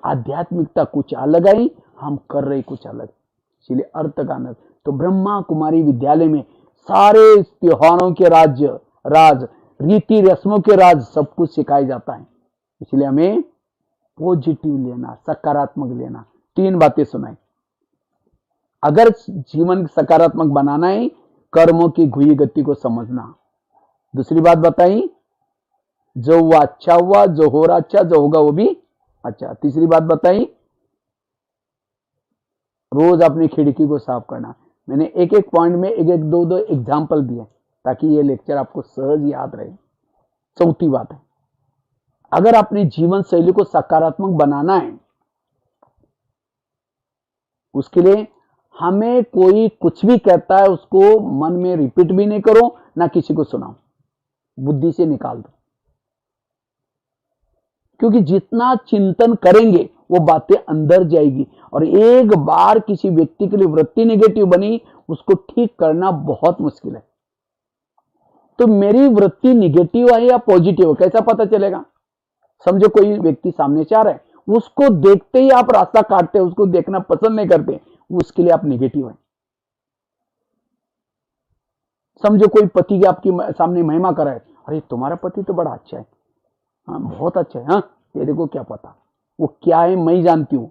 आध्यात्मिकता कुछ अलग आई, हम कर रहे कुछ अलग। इसलिए अर्थ का अनर्थ। तो ब्रह्मा कुमारी विद्यालय में सारे त्योहारों के राज रीति रस्मों के राज सब कुछ सिखाया जाता है। इसलिए हमें पॉजिटिव लेना, सकारात्मक लेना। 3 बातें सुनाई। अगर जीवन सकारात्मक बनाना है, कर्मों की घुई गति को समझना। दूसरी बात बताई, जो हुआ अच्छा हुआ, जो हो रहा अच्छा, जो होगा वो भी अच्छा। तीसरी बात बताई, रोज अपनी खिड़की को साफ करना। मैंने एक एक पॉइंट में एक एक दो एग्जाम्पल दिए ताकि ये लेक्चर आपको सहज याद रहे। चौथी बात है, अगर अपनी जीवन शैली को सकारात्मक बनाना है, उसके लिए हमें कोई कुछ भी कहता है उसको मन में रिपीट भी नहीं करो, ना किसी को सुनाओ, बुद्धि से निकाल दो। क्योंकि जितना चिंतन करेंगे वो बातें अंदर जाएगी। और एक बार किसी व्यक्ति के लिए वृत्ति नेगेटिव बनी, उसको ठीक करना बहुत मुश्किल है। तो मेरी वृत्ति नेगेटिव है या पॉजिटिव है कैसा पता चलेगा? समझो कोई व्यक्ति सामने से आ रहा है, उसको देखते ही आप रास्ता काटते हैं, उसको देखना पसंद नहीं करते, उसके लिए आप नेगेटिव है। समझो कोई पति के आपकी सामने महिमा कर रहा है, अरे तुम्हारा पति तो बड़ा अच्छा है, हाँ बहुत अच्छा है, हाँ तेरे को क्या पता वो क्या है, मैं जानती हूं,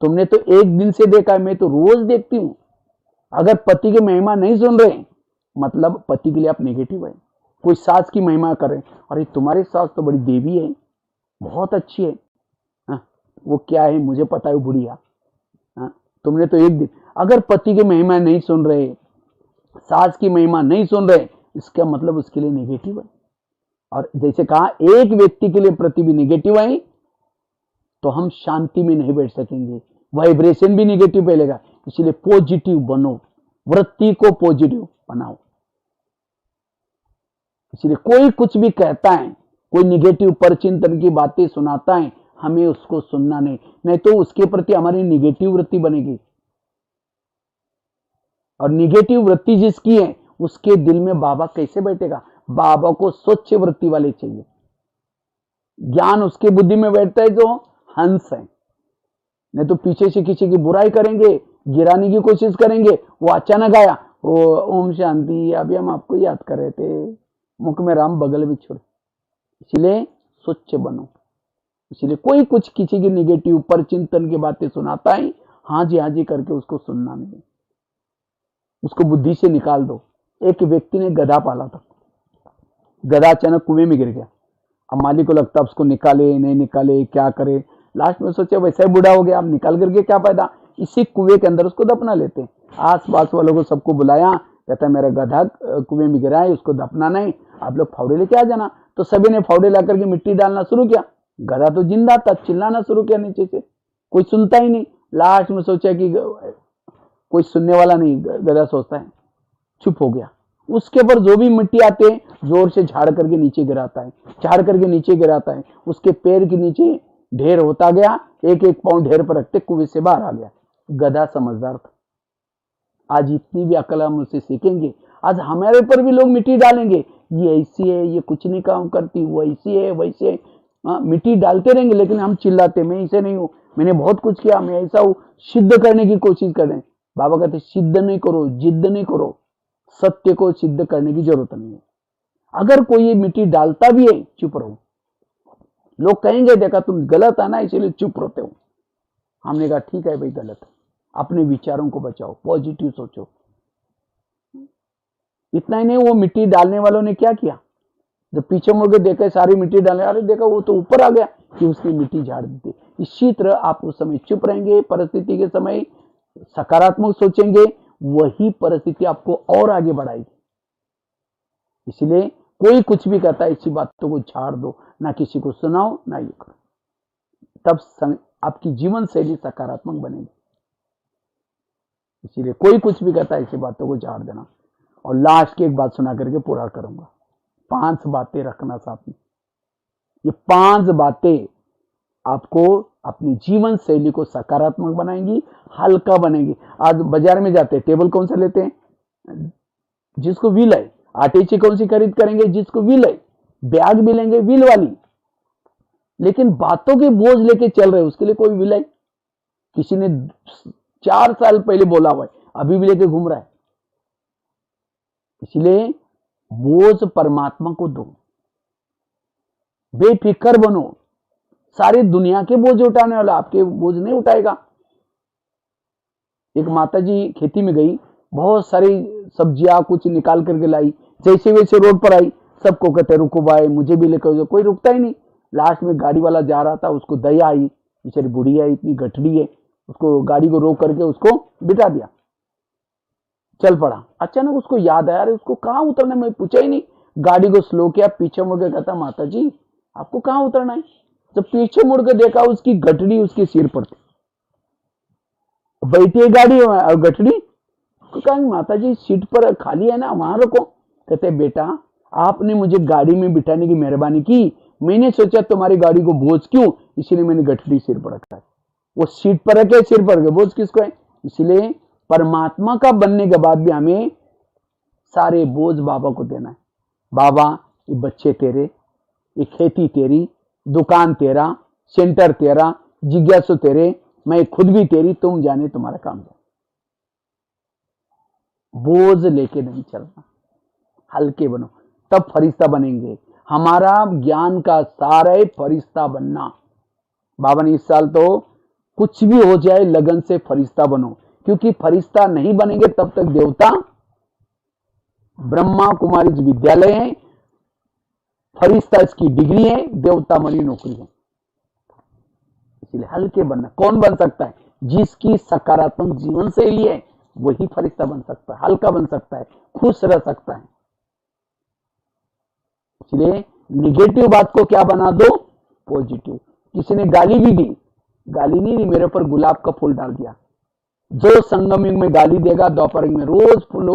तुमने तो एक दिन से देखा है, मैं तो रोज देखती हूं। अगर पति की महिमा नहीं सुन रहे मतलब पति के लिए आप नेगेटिव है। कोई सास की महिमा कर रहे हैं, अरे तुम्हारी सास तो बड़ी देवी है, बहुत अच्छी है, हाँ वो क्या है मुझे पता है, वो बुढ़िया। हाँ, तुमने तो एक दिन, अगर पति की महिमा नहीं सुन रहे, सास की महिमा नहीं सुन रहे, इसका मतलब उसके लिए नेगेटिव है। और जैसे कहा, एक व्यक्ति के लिए प्रति भी नेगेटिव है तो हम शांति में नहीं बैठ सकेंगे, वाइब्रेशन भी नेगेटिव फैलेगा। इसलिए पॉजिटिव बनो, वृत्ति को पॉजिटिव बनाओ। इसलिए कोई कुछ भी कहता है, कोई निगेटिव परचिंतन की बातें सुनाता है, हमें उसको सुनना नहीं, नहीं तो उसके प्रति हमारी निगेटिव वृत्ति बनेगी। और निगेटिव वृत्ति जिसकी है उसके दिल में बाबा कैसे बैठेगा? बाबा को स्वच्छ वृत्ति वाले चाहिए। ज्ञान उसके बुद्धि में बैठता है जो हंस है, नहीं तो पीछे से किसी की बुराई करेंगे, गिराने की कोशिश करेंगे। वो अचानक आया, ओ ओम शांति, अभी हम आपको याद कर रहे थे, मुख में राम बगल में छोड़। इसलिए स्वच्छ बनो। इसलिए कोई कुछ किसी की निगेटिव परचिंतन की बातें सुनाता है, हाँ जी करके उसको सुनना नहीं, उसको बुद्धि से निकाल दो। एक व्यक्ति ने गधा पाला था, गधा अचानक कुएं में गिर गया। अब मालिक को लगता उसको निकाले नहीं निकाले, क्या करे। लास्ट में सोचे वैसा ही बूढ़ा हो गया, अब निकाल करके क्या फायदा, इसी कुएं के अंदर उसको दफना लेते हैं। आस पास वालों को सबको बुलाया, कहता मेरा गधा कुएं में गिरा है, उसको दफनाना है, आप लोग फावड़े लेके आ जाना। तो सभी ने फावड़े ला करके मिट्टी डालना शुरू किया। गधा तो जिंदा था, चिल्लाना शुरू किया नीचे से, कोई सुनता ही नहीं। लास्ट में सोचा कि कोई सुनने वाला नहीं, गधा सोचता है, चुप हो गया। उसके ऊपर जो भी मिट्टी आते हैं जोर से झाड़ करके नीचे गिराता है, झाड़ करके नीचे गिराता है। उसके पैर के नीचे ढेर होता गया, एक एक पाँव ढेर पर रखते कुएं से बाहर आ गया। गधा समझदार था। आज इतनी भी अकल हम उससे सीखेंगे। आज हमारे ऊपर भी लोग मिट्टी डालेंगे, ये ऐसी है, ये कुछ नहीं काम करती, वो ऐसी है वैसी है। मिट्टी डालते रहेंगे, लेकिन हम चिल्लाते मैं ऐसे नहीं हूं, मैंने बहुत कुछ किया, मैं ऐसा हूं, सिद्ध करने की कोशिश करें। बाबा कहते सिद्ध नहीं करो, जिद्द नहीं करो, सत्य को सिद्ध करने की जरूरत नहीं है। अगर कोई ये मिट्टी डालता भी है, चुप रहो। लोग कहेंगे देखा तुम गलत है ना, इसीलिए चुप रहते हो। हमने कहा ठीक है भाई, गलत है, अपने विचारों को बचाओ, पॉजिटिव सोचो। इतना ही नहीं, वो मिट्टी डालने वालों ने क्या किया, जब पीछे मुड़ के देखा सारी मिट्टी डाले, अरे देखा वो तो ऊपर आ गया, कि उसने मिट्टी झाड़ दी थी। इसी तरह आप उस समय चुप रहेंगे, परिस्थिति के समय सकारात्मक सोचेंगे, वही परिस्थिति आपको और आगे बढ़ाएगी। इसलिए कोई कुछ भी कहता है, इसी बातों को झाड़ दो, ना किसी को सुनाओ ना ये करो, तब आपकी जीवन शैली सकारात्मक बनेगी। इसीलिए कोई कुछ भी कहता है, इसी बातों को झाड़ देना। और लास्ट की एक बात सुना करके पूरा करूंगा। 5 बातें रखना साथ में। ये 5 बातें आपको अपनी जीवन शैली को सकारात्मक बनाएंगी, हल्का बनेगी। आज बाजार में जाते हैं, टेबल कौन सा लेते हैं, जिसको व्हील है। आटे की कौन सी खरीद करेंगे, जिसको व्हील है। बैग भी लेंगे व्हील वाली, लेकिन बातों के बोझ लेके चल रहे, उसके लिए कोई व्हील है? किसी ने 4 साल पहले बोला हुआ है, अभी भी लेके घूम रहा है। इसलिए बोझ परमात्मा को दो, बेफिक्र बनो। सारी दुनिया के बोझ उठाने वाला आपके बोझ नहीं उठाएगा। एक माताजी खेती में गई, बहुत सारी सब्जियां कुछ निकाल करके लाई, जैसे वैसे रोड पर आई, सबको कहते रुको भाई मुझे भी लेकर जाओ, कोई रुकता ही नहीं। लास्ट में गाड़ी वाला जा रहा था, उसको दया आई, बेचारी बुढ़िया इतनी गठड़ी है, उसको गाड़ी को रोक करके उसको बिठा दिया, चल पड़ा। अचानक उसको याद आया, अरे उसको कहाँ उतरना, मैं पूछा ही नहीं। गाड़ी को स्लो किया, पीछे मुड़ के कहता माता जी आपको कहाँ उतरना है। जब पीछे मुड़ के देखा, उसकी गठड़ी उसके सिर पर थी, बैठी है गाड़ी और गठड़ी। तो कहा माता जी सीट पर खाली है ना, वहां रखो। कहते बेटा आपने मुझे गाड़ी में बिठाने की मेहरबानी की, मैंने सोचा तुम्हारी गाड़ी को बोझ क्यों, इसीलिए मैंने गठड़ी सिर पर रखा है। वो सीट पर रखे, सिर पर रखे, बोझ किसको है। इसीलिए परमात्मा का बनने के बाद भी हमें सारे बोझ बाबा को देना है। बाबा ये बच्चे तेरे, ये खेती तेरी, दुकान तेरा, सेंटर तेरा, जिज्ञासु तेरे, मैं खुद भी तेरी, तुम जाने तुम्हारा काम जाने। बोझ लेके नहीं चलना, हल्के बनो, तब फरिश्ता बनेंगे। हमारा ज्ञान का सार है फरिश्ता बनना। बाबा ने इस साल तो कुछ भी हो जाए लगन से फरिश्ता बनो, क्योंकि फरिश्ता नहीं बनेंगे तब तक देवता, ब्रह्मा कुमारी विद्यालय है, फरिश्ता इसकी डिग्री है, देवता मरी नौकरी है। इसलिए हल्के बनना। कौन बन सकता है? जिसकी सकारात्मक जीवन शैली है वही फरिश्ता बन सकता है, हल्का बन सकता है, खुश रह सकता है। इसलिए निगेटिव बात को क्या बना दो? पॉजिटिव। किसी ने गाली भी दी, गाली नहीं दी, मेरे ऊपर गुलाब का फूल डाल दिया। जो संगम युग में गाली देगा, द्वापर युग में रोज फूल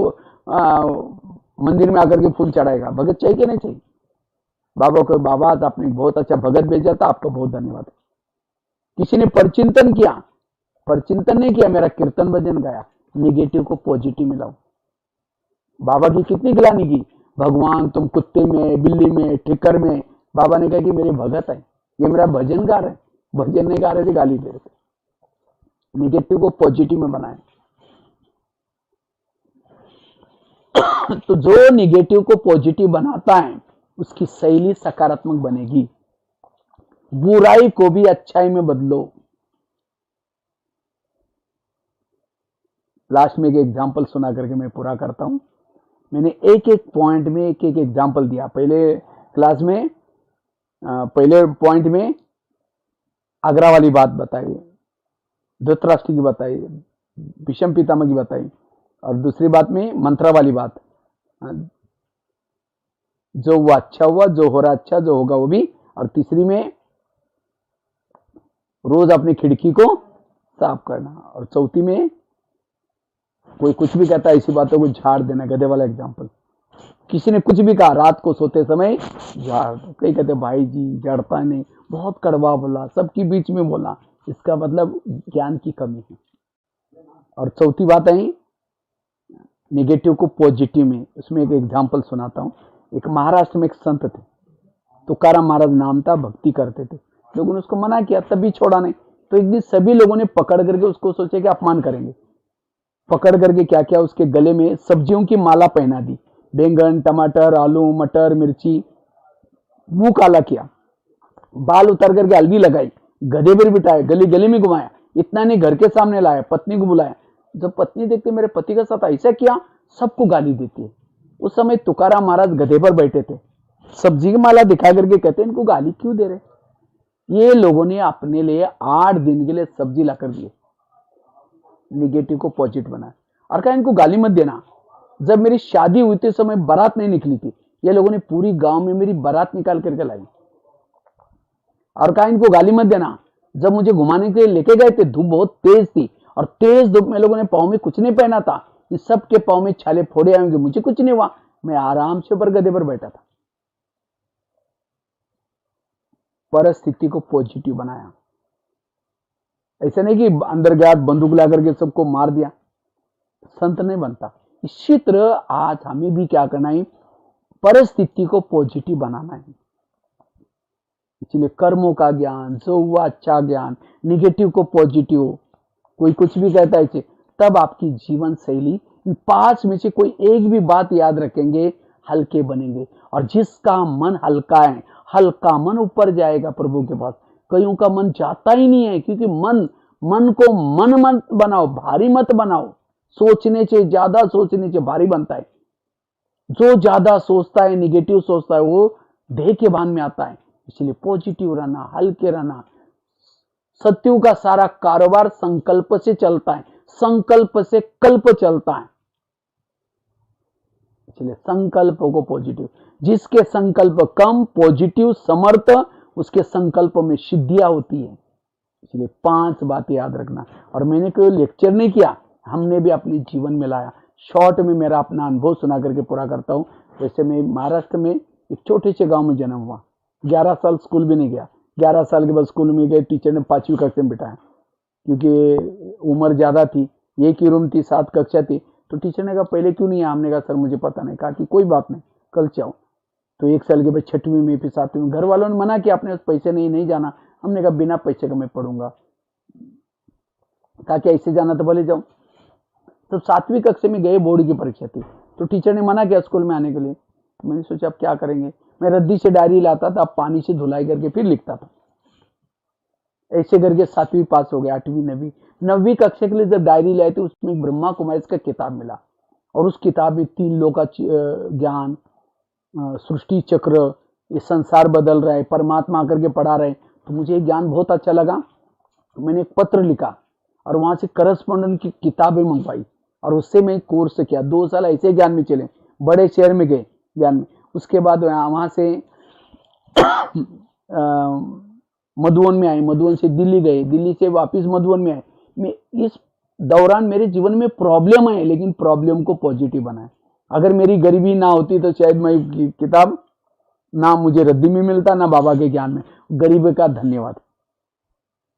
मंदिर में आकर के फूल चढ़ाएगा। भगत चाहिए कि नहीं चाहिए? बाबा को, बाबा आपने बहुत अच्छा भगत भेजा था, आपका बहुत धन्यवाद। किसी ने परचिंतन किया, परचिंतन नहीं किया, मेरा कीर्तन भजन गाया। निगेटिव को पॉजिटिव मिलाओ। बाबा की कितनी गिलानी की, भगवान तुम कुत्ते में, बिल्ली में, ठिकर में। बाबा ने कहा कि मेरे भगत है, ये मेरा भजन गा रहे, भजन नहीं गा रहे थे, गाली दे रहे थे। निगेटिव को पॉजिटिव में बनाए। तो जो निगेटिव को पॉजिटिव बनाता है उसकी शैली सकारात्मक बनेगी। बुराई को भी अच्छाई में बदलो। लास्ट में एक एग्जांपल सुना करके मैं पूरा करता हूं। मैंने एक एक पॉइंट में एक एक एग्जांपल दिया। पहले क्लास में पहले पॉइंट में आगरा वाली बात बताई, धृतराष्ट्र की बताई, भीष्म पितामह की बताई, और दूसरी बात में मंत्रा वाली बात, जो हुआ अच्छा हुआ, जो हो रहा अच्छा, जो होगा वो भी। और तीसरी में रोज अपनी खिड़की को साफ करना। और चौथी में कोई कुछ भी कहता है ऐसी बातों को झाड़ देना, गधे वाला एग्जाम्पल। किसी ने कुछ भी कहा, रात को सोते समय झाड़, कई कहते भाई जी झाड़ता नहीं, बहुत कड़वा बोला, सबके बीच में बोला, इसका मतलब ज्ञान की कमी है। और चौथी बात है निगेटिव को पॉजिटिव में। उसमें एक एग्जाम्पल सुनाता हूँ। एक महाराष्ट्र में एक संत थे, तुकाराम महाराज नाम था, भक्ति करते थे। लोगों ने उसको मना किया, तब भी छोड़ा नहीं। तो एक दिन सभी लोगों ने पकड़ करके उसको सोचे कि अपमान करेंगे। पकड़ करके क्या किया, उसके गले में सब्जियों की माला पहना दी, बैंगन, टमाटर, आलू, मटर, मिर्ची। मुंह काला किया, बाल उतार करके हल्दी लगाई, गधे पर बिठाया, गली गली में घुमाया। इतना नहीं, घर के सामने लाया, पत्नी को बुलाया। जब पत्नी देखती मेरे पति का साथ ऐसा किया, सबको गाली देती है। उस समय तुकाराम महाराज गधे पर बैठे थे, सब्जी की माला दिखा करके कहते इनको गाली क्यों दे रहे? ये लोगों ने अपने लिए 8 दिन के लिए सब्जी लाकर दिए। निगेटिव को पॉजिटिव बनाया और कहा इनको गाली मत देना। जब मेरी शादी हुई थी समय बारात नहीं निकली थी, ये लोगों ने पूरी गांव में मेरी बारात निकाल करके लाई। और कहा इनको गाली मत देना। जब मुझे घुमाने के लिए लेके गए थे, धूप बहुत तेज थी, और तेज धूप में लोगों ने पाँव में कुछ नहीं पहना था, इस सब के पाँव में छाले फोड़े आएंगे, मुझे कुछ नहीं हुआ, मैं आराम से ऊपर गधे पर बैठा था। परिस्थिति को पॉजिटिव बनाया। ऐसा नहीं कि अंदर गया बंदूक ला करके सबको मार दिया, संत नहीं बनता। इसी तरह आज हमें भी क्या करना है, परिस्थिति को पॉजिटिव बनाना है। इसलिए कर्मों का ज्ञान, जो हुआ अच्छा ज्ञान, निगेटिव को पॉजिटिव। कोई कुछ भी कहता है, तब आपकी जीवन शैली इन 5 में से कोई एक भी बात याद रखेंगे, हल्के बनेंगे। और जिसका मन हल्का है, हल्का मन ऊपर जाएगा प्रभु के पास। कईयों का मन जाता ही नहीं है, क्योंकि मन को मन मत बनाओ, भारी मत बनाओ। सोचने से ज्यादा सोचने से भारी बनता है। जो ज्यादा सोचता है, निगेटिव सोचता है, वो देह के भान में आता है। इसलिए पॉजिटिव रहना, हल्के रहना। सत्यु का सारा कारोबार संकल्प से चलता है, संकल्प से कल्प चलता है। इसलिए संकल्प को पॉजिटिव। जिसके संकल्प कम, पॉजिटिव, समर्थ, उसके संकल्प में सिद्धियां होती है। इसलिए 5 बातें याद रखना। और मैंने कोई लेक्चर नहीं किया, हमने भी अपने जीवन में लाया। शॉर्ट में मेरा अपना अनुभव सुना करके पूरा करता हूं। जैसे मैं महाराष्ट्र में एक छोटे से गांव में जन्म हुआ, 11 साल स्कूल भी नहीं गया। 11 साल के बाद स्कूल में गए, टीचर ने 5वीं कक्षा में बिठाया, क्योंकि उम्र ज्यादा थी, एक ही रूम थी, 7 कक्षा थी। तो टीचर ने कहा पहले क्यों नहीं आया? हमने कहा सर मुझे पता नहीं। कहा कि कोई बात नहीं, कल चाहो। तो 1 साल के बाद 6वीं में, फिर 7वीं में। घर वालों ने मना किया, अपने पैसे नहीं जाना। हमने कहा बिना पैसे का मैं पढ़ूंगा। कहा कि ऐसे जाना तो भले जाओ। तो 7वीं कक्षा में गए, बोर्ड की परीक्षा थी, तो टीचर ने मना किया स्कूल में आने के लिए। तो मैंने सोचा अब क्या करेंगे। मैं रद्दी से डायरी लाता था, पानी से धुलाई करके फिर लिखता था। ऐसे करके 7वीं पास हो गया। 8वीं 9वीं कक्षा के लिए जब डायरी लाई थी, उसमें ब्रह्मा कुमारी का किताब मिला, और उस किताब में 3 लोक का ज्ञान, सृष्टि चक्र, ये संसार बदल रहा है, परमात्मा आकर के पढ़ा रहे। तो मुझे ज्ञान बहुत अच्छा लगा। तो मैंने एक पत्र लिखा और वहां से करस्पॉन्डेंट की किताबें मंगवाई और उससे मैं कोर्स किया। 2 साल ऐसे ज्ञान में चले, बड़े शहर में गए ज्ञान में। उसके बाद वहां से मधुबन में आए, मधुबन से दिल्ली गए, दिल्ली से वापस मधुबन में आए। मैं इस दौरान मेरे जीवन में प्रॉब्लम आए, लेकिन प्रॉब्लम को पॉजिटिव बनाए। अगर मेरी गरीबी ना होती तो शायद मैं किताब ना मुझे रद्दी में मिलता, ना बाबा के ज्ञान में। गरीब का धन्यवाद।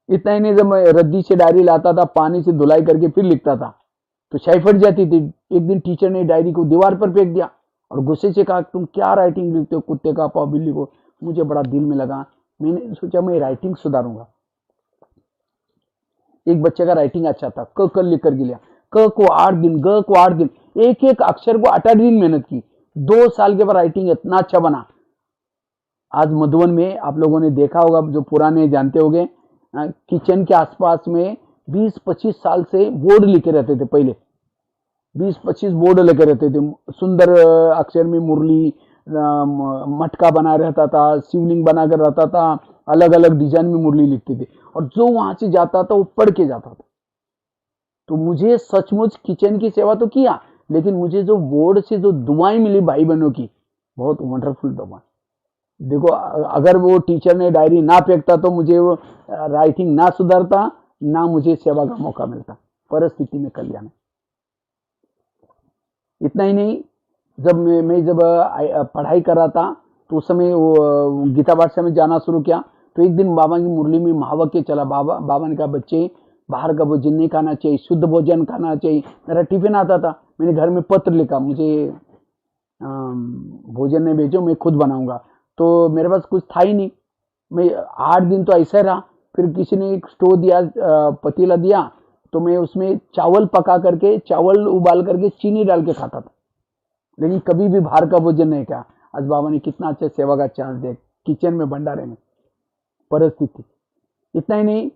इतना ही नहीं, जब मैं रद्दी से डायरी लाता था, पानी से धुलाई करके फिर लिखता था तो शाही फट जाती थी। एक दिन टीचर ने डायरी को दीवार पर फेंक दिया और गुस्से से कहा, तुम क्या राइटिंग लिखते हो, कुत्ते का पाव बिल्ली को। मुझे बड़ा दिल में लगा, मैंने सोचा मैं राइटिंग सुधारूंगा। एक बच्चे का राइटिंग अच्छा था, क लिख कर गिला, क को 8 दिन, ग को 8 दिन, एक एक अक्षर को 8 दिन मेहनत की। 2 साल के बाद राइटिंग इतना अच्छा बना। आज मधुबन में आप लोगों ने देखा होगा, जो पुराने जानते होंगे, किचन के आसपास में 20-25 साल से बोर्ड लिखे रहते थे। पहले 20-25 बोर्ड लगे रहते थे, सुंदर अक्षर में मुरली, मटका बना रहता था, शिवलिंग बना कर रहता था, अलग अलग डिजाइन में मुरली लिखते थे और जो वहां से जाता था वो पढ़ के जाता था। तो मुझे सचमुच किचन की सेवा तो किया, लेकिन मुझे जो बोर्ड से जो दुआएं मिली भाई बहनों की, बहुत वंडरफुल दुआ। देखो, अगर वो टीचर ने डायरी ना फेंकता तो मुझे वो राइटिंग ना सुधरता, ना मुझे सेवा का मौका मिलता। परिस्थिति में कल्याण। इतना ही नहीं, जब मैं जब पढ़ाई कर रहा था तो उस समय वो गीता पाठशाला में जाना शुरू किया। तो एक दिन बाबा की मुरली में महावाक्य चला। बाबा ने कहा, बच्चे बाहर का भोजन नहीं खाना चाहिए, शुद्ध भोजन खाना चाहिए। मेरा टिफिन आता था, मैंने घर में पत्र लिखा, मुझे भोजन नहीं भेजो, मैं खुद बनाऊंगा। तो मेरे पास कुछ था ही नहीं। मैं 8 दिन तो ऐसा रहा। फिर किसी ने एक स्टोव दिया, पतीला दिया, तो मैं उसमें चावल पका करके, चावल उबाल करके चीनी डाल के खाता था, लेकिन कभी भी बाहर का भोजन नहीं खाया। आज बाबा ने कितना अच्छा सेवा का चांस दिया, किचन में, भंडारे में। परिस्थिति। इतना ही नहीं,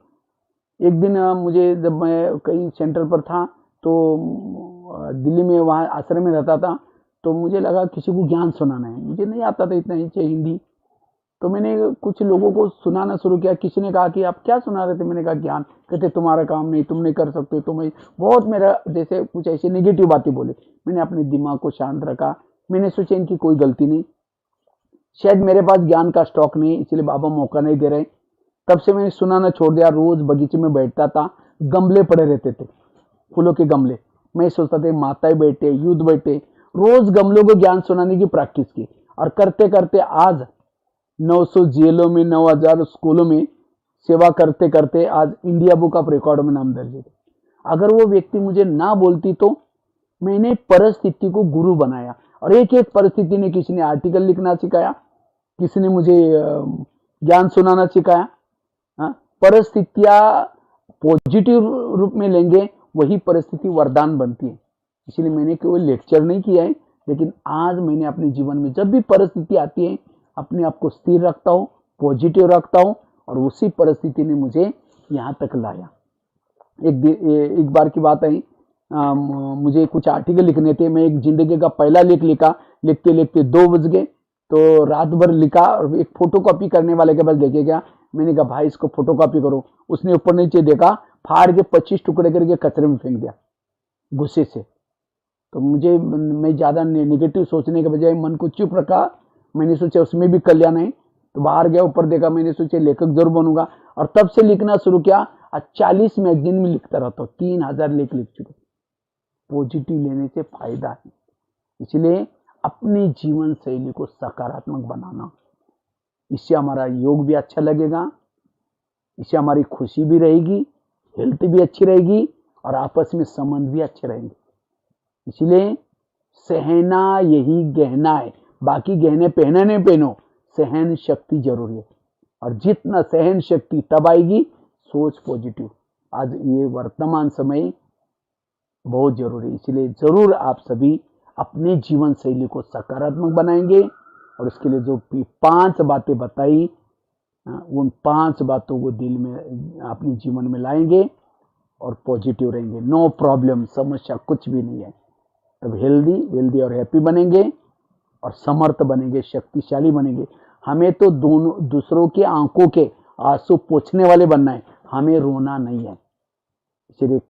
एक दिन मुझे, जब मैं कहीं सेंटर पर था तो दिल्ली में, वहाँ आश्रम में रहता था, तो मुझे लगा किसी को ज्ञान सुनाना है। मुझे नहीं आता था इतना ही हिंदी, तो मैंने कुछ लोगों को सुनाना शुरू किया। किसी ने कहा कि आप क्या सुना रहे थे? मैंने कहा ज्ञान। कहते तुम्हारा काम नहीं, तुम नहीं कर सकते, तुम्हें बहुत, मेरा जैसे कुछ ऐसी नेगेटिव बातें बोले। मैंने अपने दिमाग को शांत रखा। मैंने सोचा इनकी कोई गलती नहीं, शायद मेरे पास ज्ञान का स्टॉक नहीं, इसलिए बाबा मौका नहीं दे रहे। तब से मैंने सुनाना छोड़ दिया। रोज बगीचे में बैठता था, गमले पड़े रहते थे, फूलों के गमले। मैं सोचता था माताएं बैठे, युद्ध बैठे, रोज गमलों को ज्ञान सुनाने की प्रैक्टिस की। और करते करते आज 900 जेलों में, 9000 स्कूलों में सेवा करते करते आज इंडिया बुक ऑफ रिकॉर्ड में नाम दर्ज है। अगर वो व्यक्ति मुझे ना बोलती तो मैंने परिस्थिति को गुरु बनाया, और एक एक परिस्थिति ने, किसी ने आर्टिकल लिखना सिखाया, किसी ने मुझे ज्ञान सुनाना सिखाया। परिस्थितियां पॉजिटिव रूप में लेंगे, वही परिस्थिति वरदान बनती है। इसलिए मैंने केवल लेक्चर नहीं किया है, लेकिन आज मैंने अपने जीवन में जब भी परिस्थिति आती है, अपने आप को स्थिर रखता हूँ, पॉजिटिव रखता हूँ, और उसी परिस्थिति ने मुझे यहाँ तक लाया। एक बार की बात है, मुझे कुछ आर्टिकल लिखने थे। मैं एक जिंदगी का पहला लेख लिखा, लिखते लिखते 2 बज गए, तो रात भर लिखा और एक फोटोकॉपी करने वाले के पास लेके गया। मैंने कहा भाई इसको फोटोकॉपी करो। उसने ऊपर नीचे देखा, फाड़ के 25 टुकड़े करके कचरे में फेंक दिया गुस्से से। तो मुझे, मैं ज्यादा नेगेटिव सोचने के बजाय मन को चुप रखा। मैंने सोचा उसमें भी कल्याण है, तो बाहर गया, ऊपर देखा, मैंने सोचा लेखक जरूर बनूंगा, और तब से लिखना शुरू किया। 40 मैगजीन में लिखता रहता हूँ, 3000 लेख लिख चुके। पॉजिटिव लेने से फायदा है, इसलिए अपनी जीवन शैली को सकारात्मक बनाना, इससे हमारा योग भी अच्छा लगेगा, इससे हमारी खुशी भी रहेगी, हेल्थ भी अच्छी रहेगी, और आपस में संबंध भी अच्छे रहेंगे। इसलिए सहना यही गहना है, बाकी गहने पहने नहीं पहनो, सहन शक्ति जरूरी है। और जितना सहन शक्ति तब आएगी, सोच पॉजिटिव। आज ये वर्तमान समय बहुत जरूरी है, इसलिए जरूर आप सभी अपने जीवन शैली को सकारात्मक बनाएंगे, और इसके लिए जो 5 बातें बताई, उन 5 बातों को दिल में, अपने जीवन में लाएंगे और पॉजिटिव रहेंगे। नो प्रॉब्लम, समस्या कुछ भी नहीं है। तब हेल्दी और हैप्पी बनेंगे, और समर्थ बनेंगे, शक्तिशाली बनेंगे। हमें तो दूसरों के आंखों के आंसू पोंछने वाले बनना है, हमें रोना नहीं है। सिर्फ